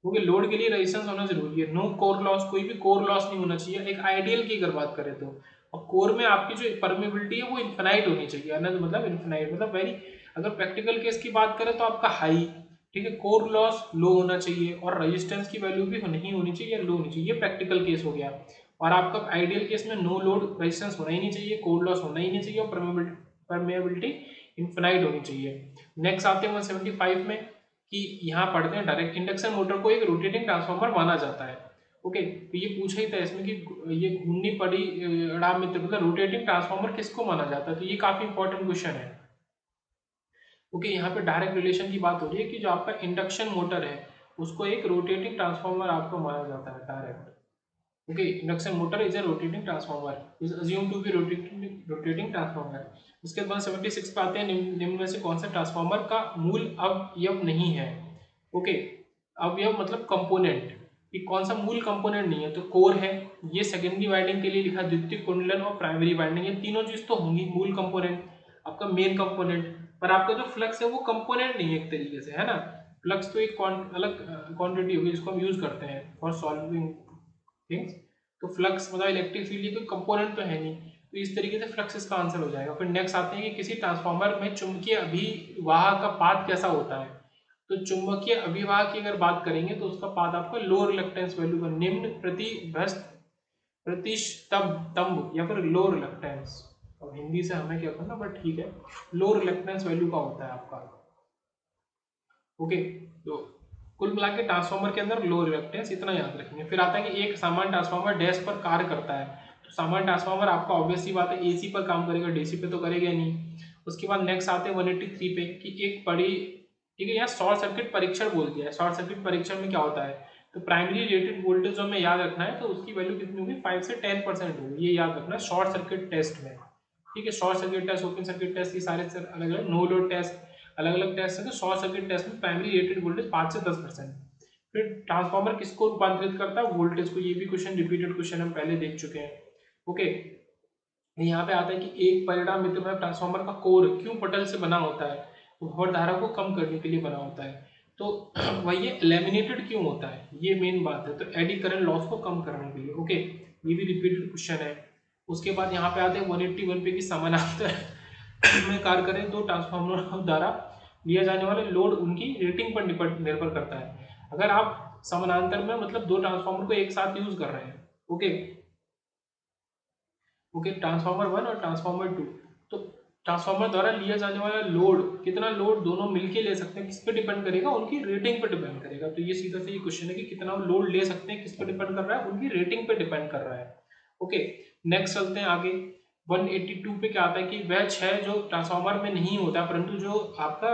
A: क्योंकि लोड के लिए रेजिस्टेंस होना जरूरी है। नो कोर लॉस, कोई भी कोर लॉस नहीं होना चाहिए एक आइडियल की अगर बात करें तो। और कोर में आपकी जो परमेबिलिटी है वो इन्फिनाइट होनी चाहिए, अनंत मतलब इन्फिनाइट मतलब वेरी। अगर प्रैक्टिकल केस की बात करें तो आपका हाई, ठीक है, कोर लॉस लो होना चाहिए और रेजिस्टेंस की वैल्यू भी नहीं होनी चाहिए या लो होनी चाहिए, ये प्रैक्टिकल केस हो गया। और आपका आइडियल केस में नो लोड रेजिस्टेंस होना ही नहीं चाहिए, कोर लॉस होना ही नहीं चाहिए और परमेबिलिटी इन्फिनाइट होनी चाहिए। नेक्स्ट आते हैं 175 में कि यहाँ पढ़ते हैं डायरेक्ट इंडक्शन मोटर को एक रोटेटिंग ट्रांसफार्मर माना जाता है। ओके, तो ये पूछा ही था इसमें कि ये घूमनी पड़ी अड़ाम मित्र मतलब रोटेटिंग ट्रांसफार्मर किसको माना जाता है, तो ये काफी इंपॉर्टेंट क्वेश्चन है। ओके, यहाँ पे डायरेक्ट रिलेशन की बात हो रही है कि जो आपका इंडक्शन मोटर है उसको एक रोटेटिंग ट्रांसफार्मर आपको माना जाता है direct. Okay, induction motor is a rotating transformer, is assume to be rotating transformer. उसके बाद 176 पे आते हैं निम्न में से कौन सा ट्रांसफार्मर का मूल अवयव नहीं है। ओके, अवयव मतलब कंपोनेंट, कि कौन सा मूल कंपोनेंट नहीं है, तो कोर है, ये सेकेंडरी वाइंडिंग के लिए लिखा, द्वितीय कुंडलन और प्राइमरी वाइंडिंग, ये तीनों चीज तो होंगी मूल कंपोनेंट, आपका मेन कंपोनेंट। पर आपका जो फ्लक्स है वो कंपोनेंट नहीं है एक तरीके से, है ना। फ्लक्स तो एक अलग क्वांटिटी होगी जिसको हम यूज करते हैं फॉर सॉल्विंग थिंग्स। तो फ्लक्स मतलब इलेक्ट्रिक फील्ड ये कोई कंपोनेंट तो है नहीं, तो इस तरीके से फ्लक्स इसका आंसर हो जाएगा। फिर नेक्स्ट आते हैं कि किसी ट्रांसफार्मर में चुंबकीय अभिवाह का पाथ कैसा होता है। तो चुंबकीय अभिवाह की अगर बात करेंगे तो उसका पाथ आपका लो रिलक्टेंस वैल्यू का, निम्न प्रतिभस्त प्रतिष्ठम्भ या फिर लो रिलक्टेंस। अब हिंदी से हमें क्या करना, बट ठीक है, लो रिलक्टेंस वैल्यू का होता है आपका। ओके, तो कुल मिला के ट्रांसफार्मर के अंदर लो रिलक्टेंस इतना याद रखेंगे। फिर आता है कि एक सामान्य ट्रांसफार्मर डैश पर कार्य करता है। तो सामान्य ट्रांसफार्मर आपका ऑब्वियस सी बात है एसी पर काम करेगा, डीसी पे तो करेगा नहीं। उसके बाद नेक्स्ट आते हैं 183 पे कि एक बड़ी, ठीक है, यहाँ शॉर्ट सर्किट परीक्षण बोल दिया है। शॉर्ट सर्किट परीक्षण में क्या होता है, तो प्राइमरी रेटेड वोल्टेज हमें याद रखना है, तो उसकी वैल्यू कितनी होगी 5 से 10% होगी, ये याद रखना है शॉर्ट सर्किट टेस्ट में। ठीक है, short circuit test, open circuit test, ये सारे अलग अलग, नो लोड टेस्ट अलग अलग टेस्ट है। तो शॉर्ट सर्किट टेस्ट में प्राइमरी रेटेड वोल्टेज 5 से 10%। फिर ट्रांसफार्मर किसको रूपांतरित करता है, वोल्टेज को, ये भी क्वेश्चन रिपीटेड क्वेश्चन हम पहले देख चुके हैं। ओके, यहाँ पे आता है कि एक परिणाम मित्र में ट्रांसफार्मर का कोर क्यों पटल से बना होता है, तो भंवर धारा को कम करने के लिए बना होता है। तो वही ये लैमिनेटेड क्यों होता है, ये मेन बात है, तो एडी करंट लॉस को कम करने के लिए। ओके, ये भी रिपीटेड क्वेश्चन है। उसके बाद यहाँ पे आते हैं 181 पे कि समानांतर में कार्य करें तो ट्रांसफार्मर द्वारा लिया जाने वाले लोड उनकी रेटिंग पर निर्भर करता है। अगर आप समानांतर में मतलब दो ट्रांसफार्मर को एक साथ यूज कर रहे हैं, ओके ओके, ट्रांसफार्मर 1 और ट्रांसफार्मर 2, तो ट्रांसफार्मर द्वारा लिया जाने वाला लोड, कितना लोड दोनों मिलके ले सकते हैं, किस पे डिपेंड करेगा, उनकी रेटिंग पे डिपेंड करेगा। तो ये सीधा से ये क्वेश्चन है कि कितना लोड ले सकते हैं, किस पे डिपेंड कर रहा है, उनकी रेटिंग पे डिपेंड कर रहा है। ओके, नेक्स्ट चलते हैं आगे। 182 पे क्या आता है कि वह क्षय जो ट्रांसफार्मर में नहीं होता परंतु जो आपका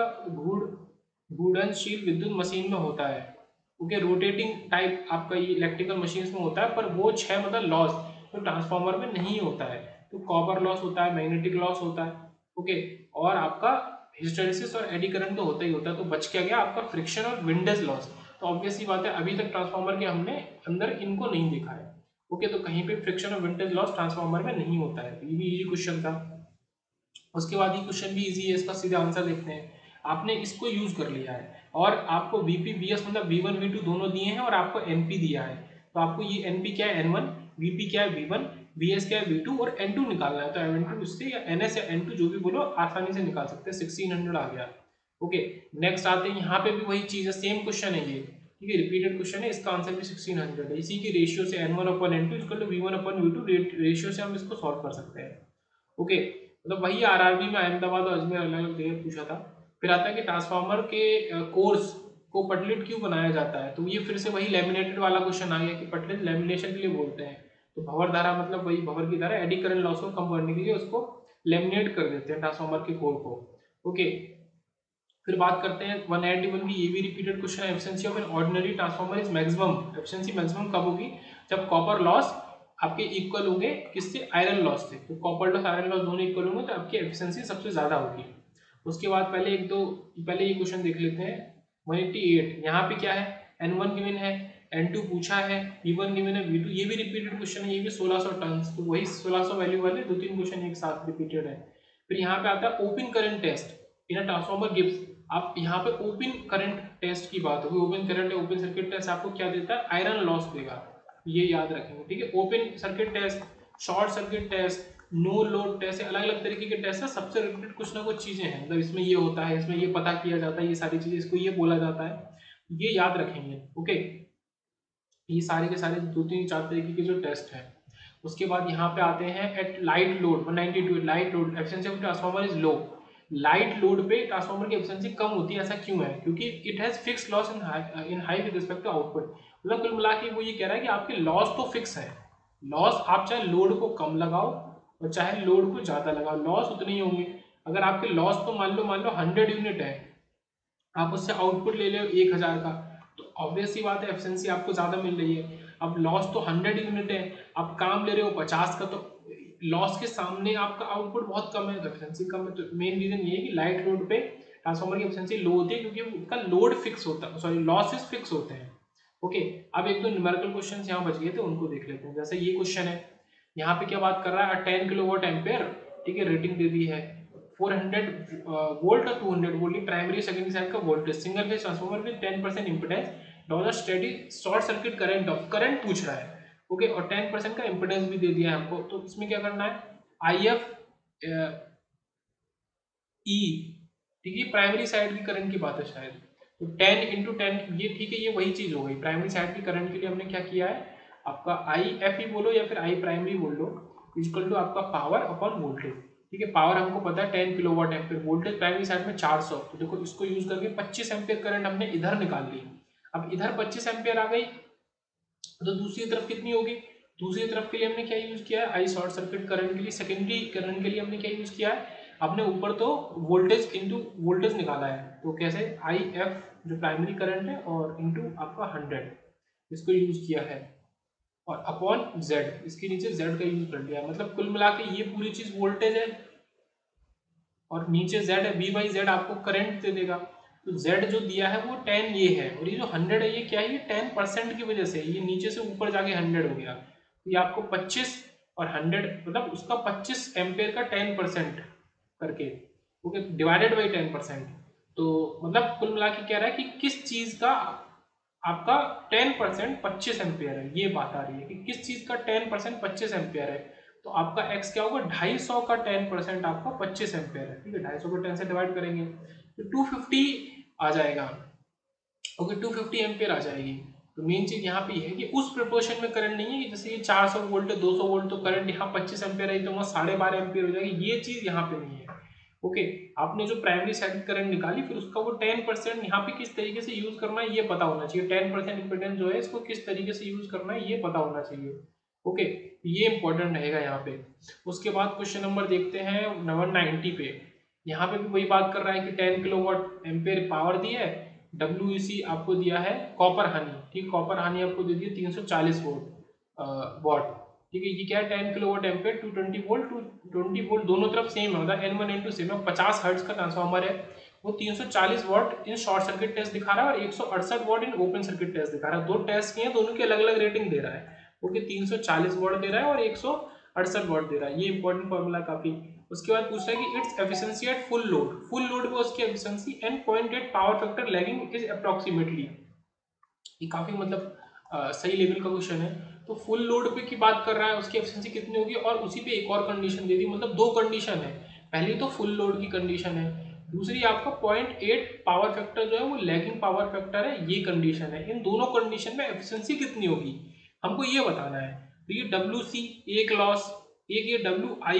A: घूर्णनशील विद्युत मशीन में होता है। ओके, रोटेटिंग टाइप आपका ये इलेक्ट्रिकल मशीन में होता है, पर वो क्षय मतलब लॉस तो ट्रांसफार्मर में नहीं होता है। तो कॉपर लॉस होता है, मैग्नेटिक लॉस होता है। ओके, और आपका हिस्टैरिसीस और एडी करंट तो होता ही होता है। तो बच क्या गया आपका फ्रिक्शन और विंडेज लॉस। तो ऑब्वियस ही बात है अभी तक ट्रांसफार्मर के हमने अंदर इनको नहीं देखा है। ओके, तो कहीं पे फ्रिक्शन और विंडेज लॉस ट्रांसफार्मर में नहीं होता है। ये भी इजी क्वेश्चन था। उसके बाद ये क्वेश्चन भी इजी है, इसका सीधा आंसर देखते हैं। आपने इसको यूज कर लिया है और आपको वीपी वीएस मतलब वी1 वी2 दोनों दिए हैं और आपको एनपी दिया है। तो आपको ये एनपी क्या है N1, वीपी क्या है V1, वीएस क्या है V2 और N2 निकालना है। तो N2 इससे या NS या N2 जो भी बोलो आसानी से निकाल सकते हैं। 1600 आ गया। ओके, नेक्स्ट आते हैं, यहाँ पे भी वही चीज है, सेम क्वेश्चन है ये, ठीक है, रिपीटेड क्वेश्चन है, इसका आंसर भी 1600 है। इसी की रेशियो से N1 upon N2 equal to V1 upon V2 ratio से हम इसको सॉल्व कर सकते हैं। ओके, मतलब वही आरआरबी में अहमदाबाद और अजमेर अलग अलग जगह पूछा था। फिर आता है कि ट्रांसफार्मर के कोर्स को पटलिट क्यों बनाया जाता है। तो ये फिर से वही लेमिनेटेड वाला क्वेश्चन आ गया कि पटलिट लेमिनेशन के लिए बोलते हैं। तो भंवर धारा मतलब वही भंवर की धारा, एडी करंट लॉस को कम करने के लिए उसको लेमिनेट कर देते हैं ट्रांसफार्मर के कोर को। ओके, फिर बात करते हैं 191 की, ये भी रिपीटेड क्वेश्चन है। Efficiency of an ordinary transformer is maximum, efficiency maximum कब होगी, जब कॉपर लॉस आपके इक्वल होंगे किससे, आयरन लॉस से। तो कॉपर लॉस आयरन लॉस दोनों इक्वल होंगे तो आपकी एफिशिएंसी सबसे ज्यादा होगी। उसके बाद पहले ये क्वेश्चन देख लेते हैं। 188 यहाँ पे क्या है, N1 गिवन है, N2 पूछा है, V1 गिवन है, V2 ये भी रिपीटेड क्वेश्चन है, ये भी 1600 टन, तो वही 1600 वैल्यू वाले 2-3 क्वेश्चन एक साथ रिपीटेड है। फिर यहाँ पे आता है open current test in a transformer gives. आप यहाँ पे ओपन करंट टेस्ट की बात होगी, ओपन करंट या ओपन सर्किट टेस्ट आपको क्या देता है, आयरन लॉस देगा, ये याद रखेंगे, ठीक है। Open circuit test, short circuit test, no load test, अलग अलग तरीके के टेस्ट है, सबसे रिलेटेड कुछ ना कुछ चीजें हैं, मतलब इसमें ये होता है, इसमें ये पता किया जाता है, ये सारी चीजें, इसको ये बोला जाता है, ये याद रखेंगे, ओके। ये सारे के सारे 2-3-4 तरीके के जो टेस्ट है। उसके बाद यहाँ पे आते हैं at light load 192, light load efficiency of transformer is low. Light load पे ट्रांसफार्मर की एफिशिएंसी कम होती है, ऐसा क्यों है, क्योंकि it has fix loss in high with respect to output. मतलब कुल मिला के वो ये कह रहा है कि आपके लॉस तो फिक्स है, लॉस आप चाहे लोड को कम लगाओ और चाहे लोड को ज्यादा लगाओ, लॉस उतने ही होंगे। अगर आपके लॉस तो मान लो 100 यूनिट है, आप उससे आउटपुट ले लो 1000 का, तो ऑब्वियस सी बात है एफिशिएंसी आपको ज्यादा मिल रही है। अब लॉस तो 100 यूनिट है, आप काम ले रहे हो 50 का, तो लॉस के सामने आपका आउटपुट बहुत कम है, तो एफिशिएंसी कम है। तो मेन रीजन ये है कि लाइट लोड पे ट्रांसफार्मर की एफिशिएंसी लो होती है, क्योंकि उसका लोड फिक्स होता है, सॉरी लॉसेस फिक्स होते हैं, ओके। अब एक दो न्यूमेरिकल क्वेश्चन यहाँ बच गए थे, उनको देख लेते हैं। जैसे ये क्वेश्चन है, यहाँ पे क्या बात कर रहा है, 10 किलोवाट एम्पेयर, ठीक है, रेटिंग दे दी है, 400 वोल्ट और 200 वोल्ट की प्राइमरी सेकेंडरी साइड का voltage, single phase transformer with 10% impedance, dollar steady short circuit current of, current पूछ रहा है, ओके, और 10% का इंपेडेंस भी दे दिया है हमको। तो इसमें क्या करना है, IF E, ठीक है, प्राइमरी साइड की करंट की बात है शायद, तो 10 इंटू 10, ये ठीक है, ये वही चीज हो गई। प्राइमरी साइड की करंट के लिए हमने क्या किया है, आपका IF ही बोलो या फिर I प्राइमरी बोल लो, इक्वल टू आपका पावर अपॉन वोल्टेज, ठीक है। पावर हमको पता है 10 kilowatt ampere, voltage primary side में 400, तो देखो इसको यूज करके 25 एम्पियर करंट हमने इधर निकाल ली। अब इधर 25 एम्पियर आ गई, तो दूसरी तरफ कितनी होगी, दूसरी तरफ के लिए हमने क्या यूज किया है, आई शॉर्ट सर्किट करंट के लिए, सेकेंडरी करंट के लिए हमने क्या यूज किया है, आपने ऊपर तो वोल्टेज इंटू वोल्टेज निकाला है, तो कैसे, IF जो प्राइमरी करंट है और इंटू आपका 100, इसको यूज किया है, और अपॉन Z, इसके नीचे Z का यूज कर लिया है। मतलब कुल मिला के ये पूरी चीज वोल्टेज है और नीचे Z है, V बाई Z आपको करंट दे देगा। तो Z जो दिया है वो 10 ये है, और ये जो 100 है ये क्या है, ये 10% की वजह से ये नीचे से ऊपर जाके 100 हो गया, तो ये आपको 25 और 100, मतलब उसका 25 एम्पेयर का 10% करके, ओके, डिवाइडेड बाई 10%। तो मतलब कुल मिला के कह रहा है कि किस चीज का आपका 10% 25 एम्पियर है, ये बात आ रही है कि किस चीज का 10% 25 एम्पियर है। तो आपका x क्या होगा, 250 का 10% आपका 25 एम्पियर है, ठीक है, 250 को 10 से डिवाइड करेंगे तो 250 आ जाएगा, ओके, 250 एम्पियर आ जाएगी। तो मेन चीज यहाँ पे है कि उस प्रोपोर्शन में करंट नहीं है कि जैसे ये 400 वोल्ट है 200 वोल्ट, तो करंट यहाँ 25 एम्पियर है तो वहाँ 12.5 एम्पियर हो जाएगी, ये चीज यहाँ पे नहीं है, ओके। आपने जो प्राइमरी साइड करंट निकाली, फिर उसका वो 10% यहाँ पे किस तरीके से यूज करना है ये पता होना चाहिए, 10% इंपेडेंस जो है इसको किस तरीके से यूज करना है ये पता होना चाहिए, ओके, ये इंपॉर्टेंट रहेगा यहाँ पे। उसके बाद क्वेश्चन नंबर देखते हैं नंबर 90 पे, यहाँ पे भी वही बात कर रहा है कि 10 किलोवाट एम्पेयर पावर दी है, WEC आपको दिया है कॉपर हानि, ठीक, कॉपर हानि आपको दे दी है 340 वॉट, ठीक है। ये क्या है, 10 किलोवाट एम्पेयर 220 वोल्ट, 220 वोल्ट दोनों तरफ सेम है, मतलब N1 N2 सेम है, 50 हर्ट्ज का ट्रांसफार्मर है, वो 340 watt in short circuit test दिखा रहा है और 168 watt in open circuit test दिखा रहा है, दो टेस्ट किए हैं, दोनों की अलग अलग रेटिंग दे रहा है, ओके, 340 वॉट दे रहा है और 168 वॉट दे रहा है, ये इंपॉर्टेंट फॉर्मूला काफी। उसके बाद पूछ रहा है कि its efficiency at full load पे उसकी efficiency and 0.8 power factor lagging is approximately, ये काफी मतलब सही लेवल का क्वेश्चन है। तो फुल लोड पे की बात कर रहा है, उसकी एफिशिएंसी कितनी होगी, और उसी पे एक और कंडीशन दे दी, मतलब दो कंडीशन है, पहली तो फुल लोड की कंडीशन है, दूसरी आपका 0.8 पावर फैक्टर जो है वो लैगिंग पावर फैक्टर है, ये कंडीशन है। इन दोनों कंडीशन में एफिशिएंसी कितनी होगी हमको ये बताना है। तो ये WC एक लॉस, एक ये WI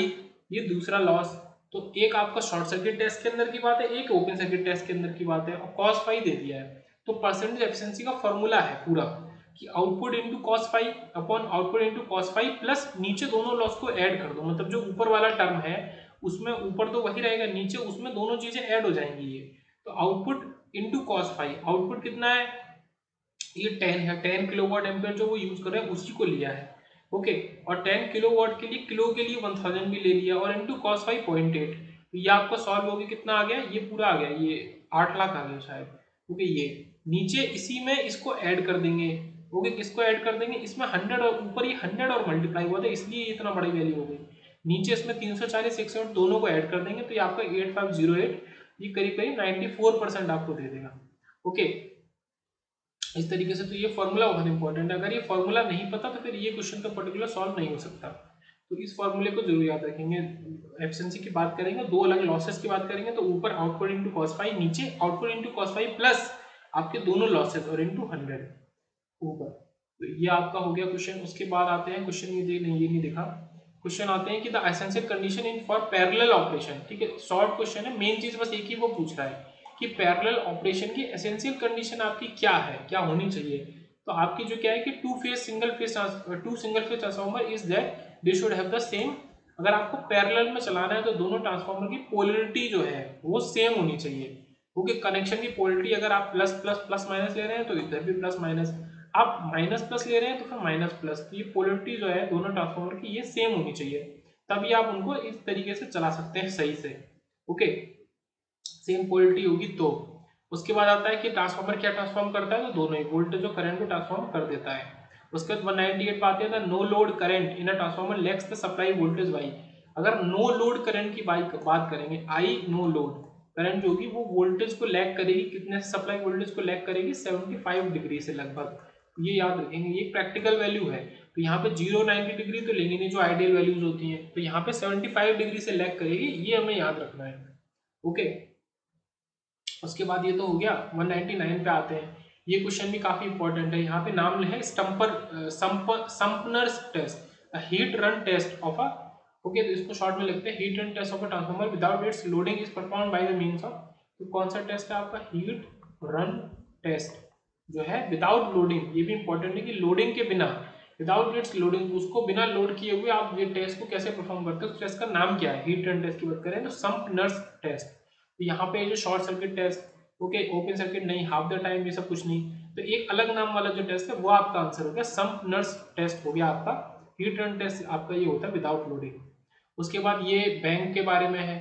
A: ये दूसरा लॉस, तो एक आपका शॉर्ट सर्किट टेस्ट के अंदर की बात है, एक ओपन सर्किट टेस्ट के अंदर की बात है, और cos फाई दे दिया है। तो परसेंटेज एफिशिएंसी का फॉर्मूला है पूरा कि output into cos phi upon output into cos phi plus नीचे दोनों लॉस को ऐड कर दो, मतलब जो ऊपर वाला टर्म है उसमें ऊपर तो वही रहेगा, नीचे उसमें दोनों चीजें ऐड हो जाएंगी ये। तो output into cos phi, output कितना है, ये 10 है, 10 किलोवाट एम्पियर जो वो यूज कर रहे हैं उसी को लिया है, ओके, और 10 किलोवाट के लिए किलो के लिए 1000 भी ले लिया, और इंटू cos फाई 0.8, तो ये आपका सॉल्व होगी, कितना आ गया, ये पूरा आ गया, ये 8 लाख आ गया शायद, ओके। ये नीचे इसी में इसको ऐड कर देंगे, ओके, किसको ऐड कर देंगे, इसमें 100 और ऊपर ये 100 और मल्टीप्लाई हुआ था इसलिए इतना बड़ी वैल्यू हो गई। नीचे इसमें 340 600 दोनों को ऐड कर देंगे तो ये आपका 8508 ये करीब करीब 94% आपको दे देगा। ओके, इस तरीके से तो ये फॉर्मूला बहुत इंपॉर्टेंट है। अगर ये फॉर्मूला नहीं पता तो फिर ये क्वेश्चन का पर्टिकुलर सॉल्व नहीं हो सकता। तो इस फॉर्मूले को जरूर याद रखेंगे। एफिशिएंसी की बात करेंगे, दो अलग लॉसेस की बात करेंगे, तो ऊपर आउटपुट इंटू कॉस फाई, नीचे output into cos phi plus आपके दोनों लॉसेस और इंटू 100 ऊपर। तो ये आपका हो गया क्वेश्चन। उसके बाद आते हैं क्वेश्चन, ये नहीं देखा क्वेश्चन आते हैं कि the essential condition in for parallel operation. ठीक है, शॉर्ट क्वेश्चन है, मेन चीज बस एक ही वो पूछ रहा है कि पैरेलल ऑपरेशन की एसेंशियल कंडीशन आपकी क्या है, क्या होनी चाहिए। तो आपकी जो क्या है कि two single phase transformer is that they should have the same. अगर आपको पैरेलल में चलाना है तो दोनों ट्रांसफार्मर की पोलरिटी जो है वो सेम होनी चाहिए, क्योंकि कनेक्शन की पोलरिटी अगर आप प्लस प्लस प्लस माइनस ले रहे हैं तो इधर भी प्लस माइनस, आप माइनस प्लस ले रहे हैं तो फिर माइनस प्लस, तो ये पोलरिटी जो है दोनों ट्रांसफार्मर की ये सेम होनी चाहिए, तभी आप उनको इस तरीके से चला सकते हैं सही से। ओके, सेम पोलरिटी होगी तो। उसके बाद आता है कि ट्रांसफार्मर क्या ट्रांसफॉर्म करता है, तो दोनों ही वोल्टेज और करंट को ट्रांसफॉर्म कर देता है। उसके बाद 198 पे आते हैं, no load current in a transformer lags the supply voltage by. अगर नो लोड करंट की बात करेंगे, आई नो लोड करंट जो होगी वो वोल्टेज को लैग करेगी, कितने से सप्लाई वोल्टेज को लैग करेगी, 75 डिग्री से लगभग। ये याद रखेंगे, ये प्रैक्टिकल वैल्यू है। तो यहाँ पे 0-90 डिग्री तो लेंगे नहीं जो आइडियल वैल्यूज होती हैं, तो यहाँ पे 75 डिग्री से लैग करेगी, ये हमें याद रखना है। ओके, उसके बाद ये तो हो गया। 199 पे आते हैं, ये क्वेश्चन भी काफी इंपॉर्टेंट है। यहाँ पे नाम है Sumpner's test, heat run test of a, okay, तो इसको शॉर्ट में लिखते हैं heat run test of a transformer without its loading is performed by the means of. तो कौन सा टेस्ट है आपका, हीट रन टेस्ट जो है विदाउट लोडिंग। ये भी इंपॉर्टेंट है कि लोडिंग के बिना, विदाउट इट्स लोडिंग, उसको बिना लोड किए हुए आप ये टेस्ट को कैसे परफॉर्म करते हो, उस टेस्ट का नाम क्या है, हीट रन टेस्ट की बात करें तो संपनर्स टेस्ट। तो यहाँ पे जो short circuit test, okay, open circuit नहीं, हाफ द टाइम, ये सब कुछ नहीं, तो एक अलग नाम वाला जो टेस्ट है वो आपका आंसर हो गया, संपनर्स टेस्ट हो गया आपका। हीट रन टेस्ट आपका ये होता है विदाउट लोडिंग। उसके बाद ये बैंक के बारे में है,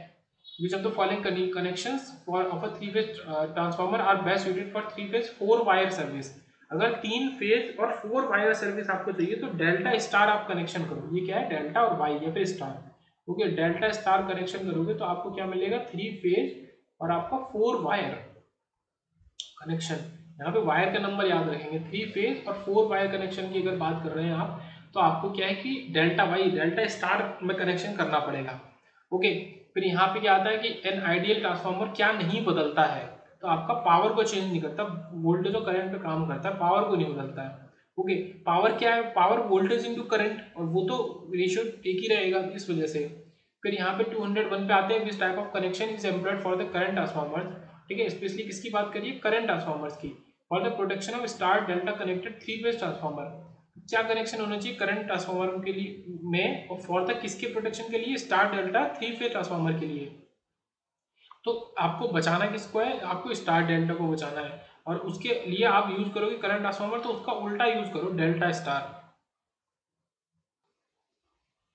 A: which of the following connections for of a three phase transformer are best suited for three phase 4 wire service. अगर 3 फेज और 4 वायर सर्विस आपको चाहिए तो डेल्टा स्टार आप कनेक्शन करो। ये क्या है, डेल्टा और वाई या फिर star. Okay, delta star connection करोगे तो आपको क्या मिलेगा, 3 फेज और आपका 4 वायर कनेक्शन। यहाँ पे वायर का नंबर याद रखेंगे, 3 फेज और 4 वायर कनेक्शन की अगर बात कर रहे हैं आप, तो आपको क्या है कि डेल्टा वाई, डेल्टा स्टार में कनेक्शन करना पड़ेगा। ओके, फिर यहाँ पे क्या आता है कि एन आइडियल ट्रांसफार्मर क्या नहीं बदलता है, तो आपका पावर को चेंज नहीं करता, वोल्टेज और करंट पे काम करता है, पावर को नहीं बदलता है। ओके, पावर क्या है, पावर वोल्टेज इंटू करंट, और वो तो रेशियो एक ही रहेगा इस वजह से। फिर यहाँ पे 201 पे आते हैं, which type of connection is employed for the current transformer. ठीक है, स्पेशली किसकी बात करिए, करंट ट्रांसफार्मर्स की, for the protection of star delta connected 3 phase transformer. क्या कनेक्शन होना चाहिए करंट ट्रांसफार्मर के लिए में, और फॉर द किसके प्रोटेक्शन के लिए, स्टार डेल्टा 3 फेज ट्रांसफार्मर के लिए। तो आपको बचाना किसको है, आपको स्टार डेल्टा को बचाना है, और उसके लिए आप यूज करोगे करंट ट्रांसफार्मर, तो उसका उल्टा यूज करो, डेल्टा स्टार।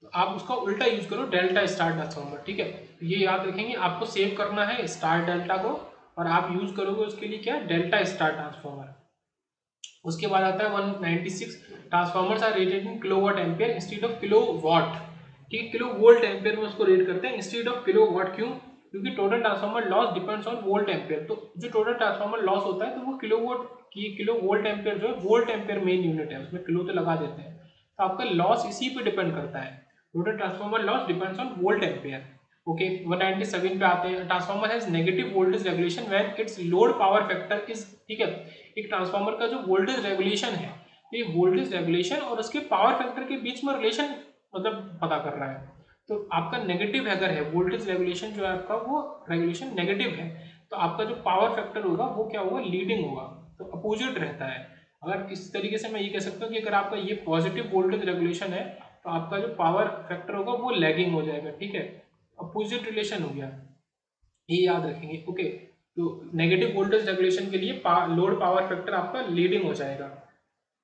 A: तो आप उसका उल्टा यूज करो, डेल्टा स्टार ट्रांसफार्मर। ठीक है, तो ये याद रखेंगे, आपको सेव करना है स्टार डेल्टा को, और आप यूज करोगे उसके लिए क्या, डेल्टा स्टार ट्रांसफार्मर। उसके बाद आता है 196, transformers are rated in kilowatt ampere instead of kilowatt. ठीक है, किलो वोल्ट एम्पियर में उसको रेट करते हैं इंस्टेड ऑफ किलोवाट, क्यों, क्योंकि total transformer loss depends on volt ampere. तो जो टोटल ट्रांसफार्मर लॉस होता है तो वो किलोवाट की, किलो वोल्ट एम्पियर जो है, वोल्ट एम्पियर मेन यूनिट है, उसमें किलो तो लगा देते हैं, तो आपका लॉस इसी पे डिपेंड करता है, total transformer loss depends on volt ampere. Okay, 197 पे आते हैं, transformer has negative voltage regulation when it's load power factor is. ठीक है, एक ट्रांसफार्मर का जो वोल्टेज रेगुलेशन है, तो ये वोल्टेज रेगुलेशन और उसके पावर फैक्टर के बीच में रिलेशन मतलब पता कर रहा है। तो आपका नेगेटिव अगर है, वोल्टेज रेगुलेशन जो है आपका वो रेगुलेशन नेगेटिव है, तो आपका जो पावर फैक्टर होगा वो क्या होगा, लीडिंग होगा, तो अपोजिट रहता है। अगर इस तरीके से मैं ये कह सकता हूँ कि अगर आपका ये पॉजिटिव वोल्टेज रेगुलेशन है तो आपका जो पावर फैक्टर होगा वो लैगिंग हो जाएगा। ठीक है, अपोजिट रिलेशन हो गया, ये याद रखेंगे। ओके, तो नेगेटिव वोल्टेज रेगुलेशन के लिए लोड पावर फैक्टर आपका लीडिंग हो जाएगा।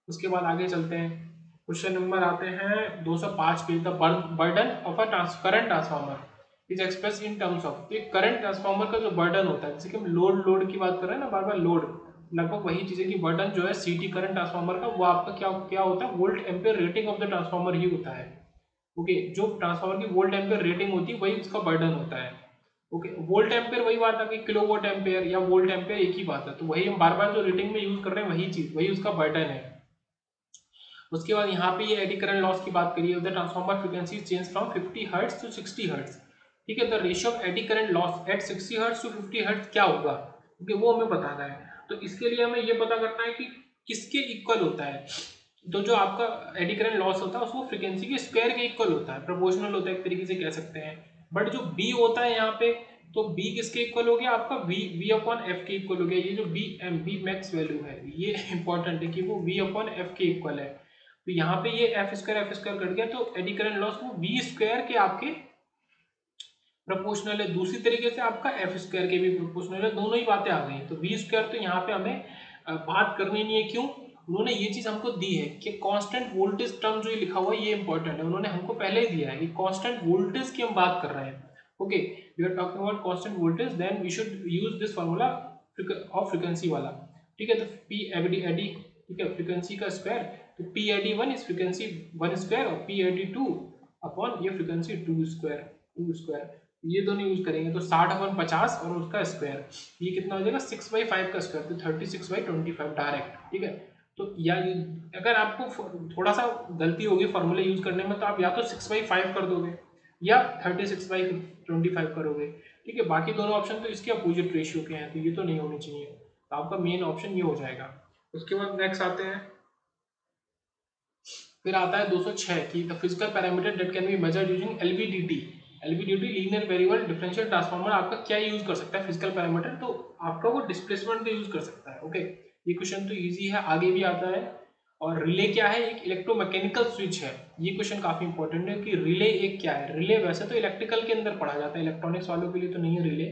A: उसके बाद आगे चलते हैं, क्वेश्चन नंबर आते हैं 205 पे, the burden of a current transformer is express in terms of. एक करंट ट्रांसफार्मर का जो बर्डन होता है, जैसे कि हम लोड की बात कर रहे हैं ना बार बार, लोड, लगभग वही चीज़ है कि बर्डन जो है सीटी करंट ट्रांसफार्मर का वो आपका क्या क्या होता है, volt ampere rating of the transformer ही होता है। ओके, जो ट्रांसफार्मर की वोल्ट एम्पेयर रेटिंग होती है वही उसका बर्डन होता है। ओके, वोल्ट एम्पेयर वही बात है कि किलो वोल्ट एम्पेयर या वोल्ट एम्पेयर एक ही बात है, तो वही हम बार बार जो रेटिंग में यूज कर रहे हैं वही चीज, वही उसका बर्डन है। उसके बाद यहाँ पे ये एडी करंट लॉस की बात करिए, the transformer frequency change from 50 hertz to 60 hertz. ठीक है, the ratio of eddy current loss at 60 hertz to 50 hertz क्या होगा, क्योंकि वो हमें बताना है। तो इसके लिए हमें ये पता करना है कि किसके इक्वल होता है। तो जो आपका एडी करंट लॉस होता है उसको फ्रीक्वेंसी के स्क्वायर के इक्वल होता है, प्रोपोर्शनल होता है एक तरीके से कह सकते हैं। बट जो बी होता है यहाँ पे, तो बी किसके इक्वल हो गया आपका, वी अपॉन एफ के इक्वल हो गया। ये जो बी मैक्स वैल्यू है ये इंपॉर्टेंट है कि वो वी अपॉन एफ के इक्वल है। तो यहाँ पे ये एफ स्क्वायर कट गया, तो एडी करंट लॉस वो वी स्क्वायर के आपके प्रोपोर्शनल है। दूसरी तरीके से आपका एफ स्क्वायर के भी प्रोपोर्शनल है, दोनों ही बातें आ गई। तो वी स्क्वायर तो यहाँ पे हमें बात करनी नहीं है, क्यों, उन्होंने ये चीज हमको दी है कि कांस्टेंट वोल्टेज टर्म जो ये लिखा हुआ है ये इंपॉर्टेंट है, उन्होंने हमको पहले ही दिया है कि कांस्टेंट वोल्टेज की हम बात कर रहे हैं। Okay, we are talking about constant voltage, then we should use this formula of frequency वाला। ठीक है, तो पी एडी, ठीक है, फ्रीक्वेंसी का स्क्वायर, तो P eddy 1 is frequency 1 square और पी एडी 2 अपॉन ये फ्रीक्वेंसी 2 स्क्वायर, ये दोनों यूज करेंगे तो 60/50 और उसका स्क्वायर, ये कितना हो जाएगा 6/5 का स्क्वायर, तो 36/25 डायरेक्ट। ठीक है, तो या अगर आपको थोड़ा सा गलती होगी फॉर्मूला यूज करने में, तो आप या तो 6/5 कर दोगे या 36/25 करोगे। ठीक है, बाकी दोनों ऑप्शन तो इसके अपोजिट रेशियो के हैं, तो ये तो नहीं होनी चाहिए, तो आपका मेन ऑप्शन ये हो जाएगा। उसके बाद नेक्स्ट आते हैं, फिर आता है 206 की the physical parameter that can be measured using LVDT. LVDT linear variable differential transformer आपका क्या यूज कर सकता है फिजिकल पैरामीटर, तो आपका वो डिस्प्लेसमेंट का यूज कर सकता है। ओके, ये क्वेश्चन तो इजी है, आगे भी आता है। और रिले क्या है, एक इलेक्ट्रोमैकेनिकल स्विच है। ये क्वेश्चन काफी इंपॉर्टेंट है कि रिले एक क्या है। रिले वैसे तो इलेक्ट्रिकल के अंदर पढ़ा जाता है, इलेक्ट्रॉनिक्स वालों के लिए तो नहीं है रिले,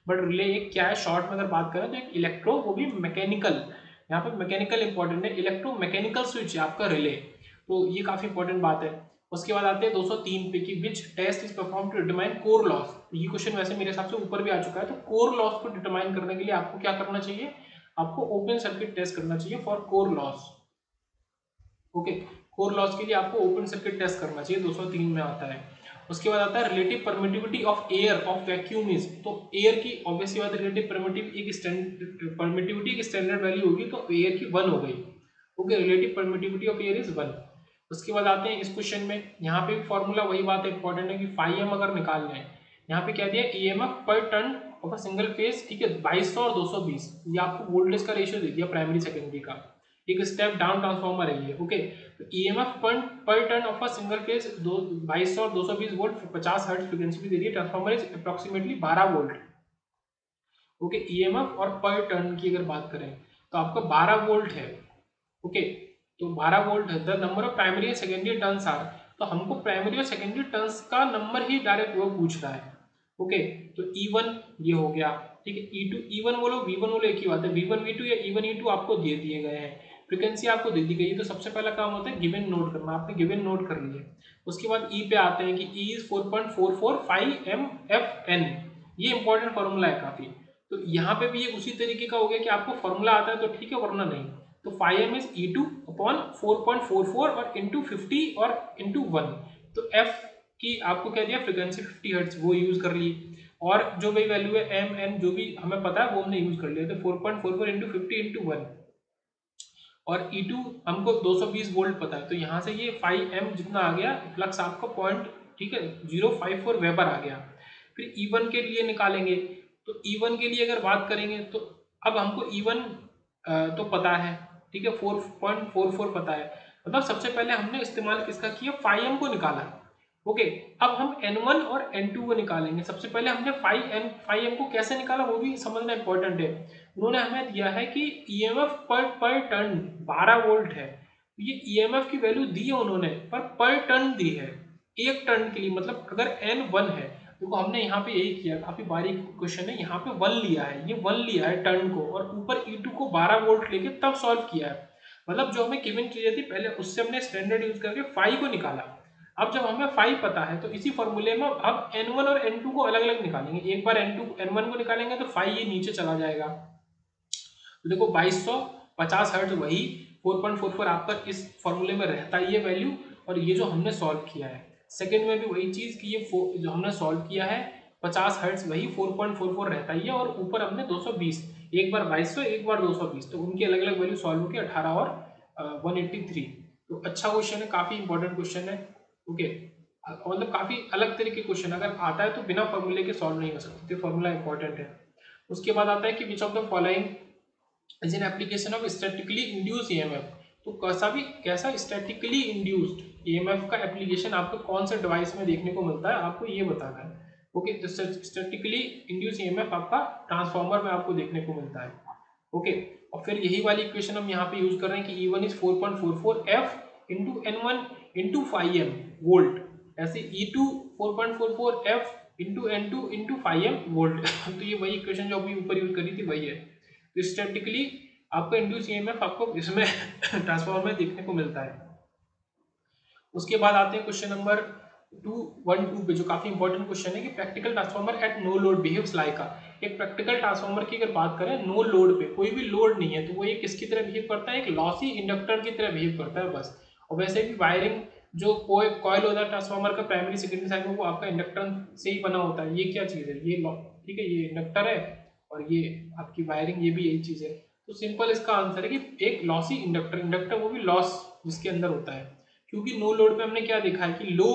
A: बट रिले एक क्या है शॉर्ट में अगर बात करें तो एक इलेक्ट्रो, वो भी मैकेनिकल, यहाँ पे मैकेनिकल इंपॉर्टेंट है, इलेक्ट्रोमैकेनिकल स्विच है आपका रिले, तो ये काफी इंपॉर्टेंट बात है। उसके बाद आते हैं 203 पे कि which test is perform to determine core loss. ये क्वेश्चन वैसे मेरे हिसाब से ऊपर भी आ चुका है, तो कोर लॉस को डिटरमाइन करने के लिए आपको क्या करना चाहिए, आपको ओपन सर्किट टेस्ट करना चाहिए for core loss. Okay, core loss के लिए आपको ओपन सर्किट टेस्ट करना चाहिए, 203 में आता है। उसके बाद आता है relative permittivity of air of vacuum is, तो एयर की ऑब्वियसली बात, रिलेटिव परमिटिविटी एक स्टैंडर्ड वैल्यू होगी, तो एयर की 1 हो गई। Okay, relative permittivity of air is 1। उसके बाद आते हैं इस क्वेश्चन में, यहाँ पे फॉर्मूला वही बात है इंपॉर्टेंट है कि φm अगर निकालना है, यहाँ पे क्या दिया ईएमएफ पर turn of a single phase, ठीक है, 2200 और 220, ये आपको वोल्टेज का रेशियो दे दिया प्राइमरी सेकेंडरी का, एक स्टेप डाउन ट्रांसफार्मर है ये। ओके, तो ईएमएफ पर turn of a single phase 2200 और 220 वोल्ट 50 हर्ट्ज फ्रीक्वेंसी भी दे दी है, transformer is approximately 12 volt. Okay, EMF और पर टर्न की अगर बात करें तो आपका 12 वोल्ट है। ओके, तो 12 वोल्ट है, the number of primary and secondary turns are, तो हमको प्राइमरी और सेकेंडरी टर्न्स का नंबर ही डायरेक्ट वो पूछ रहा है। ओके, तो E1 ये हो गया, ठीक है, E2 E1 बोलो V1 बोलो एक ही बात है, V1 V2 या E1 E2 आपको दे दिए गए हैं, फ्रीक्वेंसी आपको दे दी गई है, तो सबसे पहला काम होता है गिवन नोट करना, आपने गिवन नोट कर लिए। उसके बाद E पे आते हैं कि E इज 4.445 MFN, ये इंपॉर्टेंट फॉर्मूला है काफी, तो यहाँ पे भी ये उसी तरीके का हो गया कि आपको फॉर्मूला आता है तो ठीक है, वरना नहीं। तो 5m इज E2 अपॉन 4.44 और इंटू 50 और इंटू 1, तो f की आपको क्या दिया फ्रीक्वेंसी 50 हर्ट्ज, वो यूज कर ली, और जो भी वैल्यू है m n जो भी हमें पता है वो हमने यूज कर लिया, तो 4.44 इंटू 50 इंटू 1, और E2 हमको 220 वोल्ट पता है, तो यहाँ से ये 5m जितना आ गया फ्लक्स आपका पॉइंट, ठीक है, 054 वेबर आ गया। फिर E1 के लिए निकालेंगे, तो E1 के लिए अगर बात करेंगे तो अब हमको E1 तो पता है, ठीक है, 4.44 पता है, मतलब सबसे पहले हमने इस्तेमाल किसका किया, 5m को निकाला। ओके, अब हम N1 और N2 को निकालेंगे। सबसे पहले हमने 5m को कैसे निकाला वो भी समझना इंपॉर्टेंट है। उन्होंने हमें दिया है कि ईएमएफ पर टर्न 12 वोल्ट है, ये ईएमएफ की वैल्यू दी है उन्होंने, पर टर्न दी है, एक टर्न के लिए, मतलब अगर N1 है, देखो हमने यहाँ पे यही किया, काफी बारीक क्वेश्चन है, यहाँ पे 1 लिया है, ये 1 लिया है टर्न को, और ऊपर E2 को 12 वोल्ट लेके तब सॉल्व किया है, मतलब जो हमें गिवन चीजें थी पहले उससे हमने स्टैंडर्ड यूज करके 5 को निकाला। अब जब हमें 5 पता है तो इसी फॉर्मूले में अब N1 और N2 को अलग अलग निकालेंगे, एक बार N1 को निकालेंगे तो 5 ये नीचे चला जाएगा, तो देखो 2250 हर्ट्ज वही 4.44 आपका इस फॉर्मूले में रहता ही है वैल्यू, और ये जो हमने सॉल्व किया है सेकंड में भी वही चीज कि ये जो हमने सॉल्व किया है 50 हर्ट्ज वही 4.44 रहता ही है, और ऊपर हमने 220, एक बार 2200 एक बार 220, तो उनकी अलग अलग वैल्यू सॉल्व होगी 18 और 183। तो अच्छा क्वेश्चन है, काफी इंपॉर्टेंट क्वेश्चन है। ओके, मतलब काफी अलग तरीके क्वेश्चन अगर आता है तो बिना फॉर्मूले के सॉल्व नहीं हो सकते, तो फॉर्मूला इंपॉर्टेंट है। उसके बाद आता है कि विच of the following is an application of statically induce EMF. तो कैसा स्टैटिकली इंड्यूस्ड ईएमएफ का एप्लीकेशन आपको कौन से डिवाइस में देखने को मिलता है, आपको ये बताना है। ओके, तो स्टैटिकली इंड्यूस ईएमएफ आपका ट्रांसफार्मर में आपको देखने को मिलता है। ओके, और फिर यही वाली इक्वेशन हम यहाँ पे यूज कर रहे हैं कि E1 is 4.44 F into N1 into 5M volt, ऐसे E2 4.44 F into N2 into 5M volt. तो ये वही इक्वेशन जो अभी ऊपर यूज करी थी वही है। तो स्टैटिकली आपका इंड्यूस ईएमएफ आपको इसमें ट्रांसफार्मर में देखने को मिलता है। उसके बाद आते हैं क्वेश्चन नंबर 212 पे, जो काफी इंपॉर्टेंट क्वेश्चन है कि practical transformer at no load behaves like a. एक प्रैक्टिकल ट्रांसफार्मर की अगर बात करें नो लोड पे, कोई भी लोड नहीं है, तो वो एक किसकी तरह बिहेव करता है, एक लॉसी इंडक्टर की तरह बिहेव करता है बस। और वैसे भी वायरिंग जो कॉइल होता है ट्रांसफार्मर का प्राइमरी सेकेंडरी साइड में, वो आपका इंडक्टर से ही बना होता है। ये क्या चीज है, ये ठीक है, ये इंडक्टर है और ये आपकी वायरिंग, ये भी यही चीज है। तो सिंपल इसका आंसर है कि एक लॉसी इंडक्टर वो भी लॉस जिसके अंदर होता है। क्योंकि नो लोड पे हमने क्या देखा है कि लो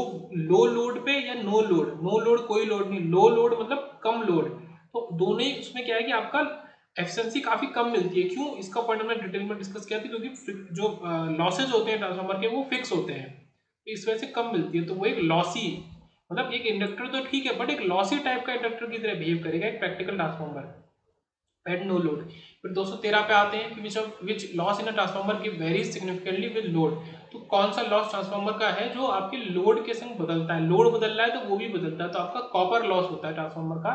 A: लोड पे या नो लोड कोई लोड नहीं, लो लोड मतलब कम लोड, तो दोनों ही उसमें क्या है कि आपका एफिशिएंसी काफी कम मिलती है। क्यों, इसका पॉइंट हमने डिटेल में डिस्कस किया था, क्योंकि जो लॉसेज होते हैं ट्रांसफार्मर के वो फिक्स होते हैं, तो इस वजह से कम मिलती है। तो वो एक लॉसी, मतलब एक इंडक्टर तो ठीक है, बट एक लॉसी टाइप का इंडक्टर की तरह बिहेव करेगा एक practical transformer at no load. फिर 213 पे आते हैं कि which loss in a transformer की वेरीज सिग्निफिकेंटली विद लोड। तो कौन सा लॉस ट्रांसफार्मर का है जो आपके लोड के संग बदलता है, लोड बदल रहा है तो वो भी बदलता है, तो आपका कॉपर लॉस होता है ट्रांसफार्मर का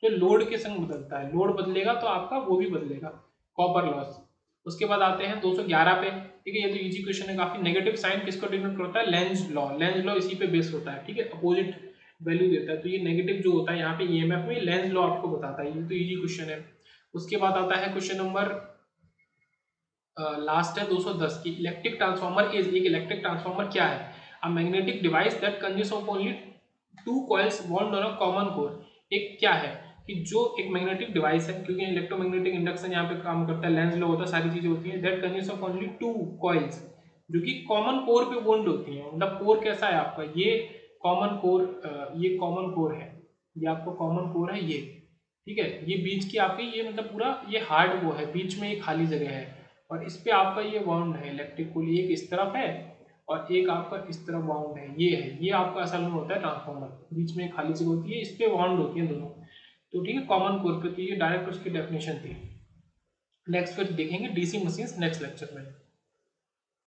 A: जो लोड के संग बदलता है, लोड बदलेगा तो आपका वो भी बदलेगा, कॉपर लॉस। उसके बाद आते हैं 211 पे, ठीक है, ये तो इजी क्वेश्चन है काफी। नेगेटिव साइन किसको डिनोट करता है, लेंज लॉ इसी पे बेस होता है, ठीक है, अपोजिट वैल्यू देता है। तो ये नेगेटिव जो होता है यहाँ पे ईएमएफ में लेंज लॉ आपको बताता है, ये तो इजी क्वेश्चन है। उसके बाद आता है क्वेश्चन नंबर लास्ट है 210 की इलेक्ट्रिक ट्रांसफार्मर इज, एक इलेक्ट्रिक ट्रांसफार्मर क्या है, a magnetic device that consist of only two coils bound on a common core. एक क्या है कि जो एक मैग्नेटिक डिवाइस है, क्योंकि इलेक्ट्रोमैग्नेटिक इंडक्शन यहाँ पे काम करता है, लेंस लॉ होता है, सारी चीजें होती है, that consist of only two coils, जो कि कॉमन कोर पे बाउंड होती है। मतलब कोर कैसा है आपका, ये कॉमन कोर, ये कॉमन कोर है, ये आपका कॉमन कोर है ये, ठीक है, ये बीच की आपकी ये मतलब पूरा ये हार्ड वो है, बीच में एक खाली जगह है, और इस पे आपका ये वाउंड है इलेक्ट्रिक कोल, एक इस तरफ है और एक आपका इस तरफ वाउंड है, ये है, ये आपका असल में होता है ट्रांसफार्मर, बीच में एक खाली जगह होती है, इस पे वाउंड होती है दोनों। तो ठीक है, कॉमन कोर पे, तो ये डायरेक्ट उसकी डेफिनेशन थी। नेक्स्ट फिर देखेंगे डीसी मशीन नेक्स्ट लेक्चर में।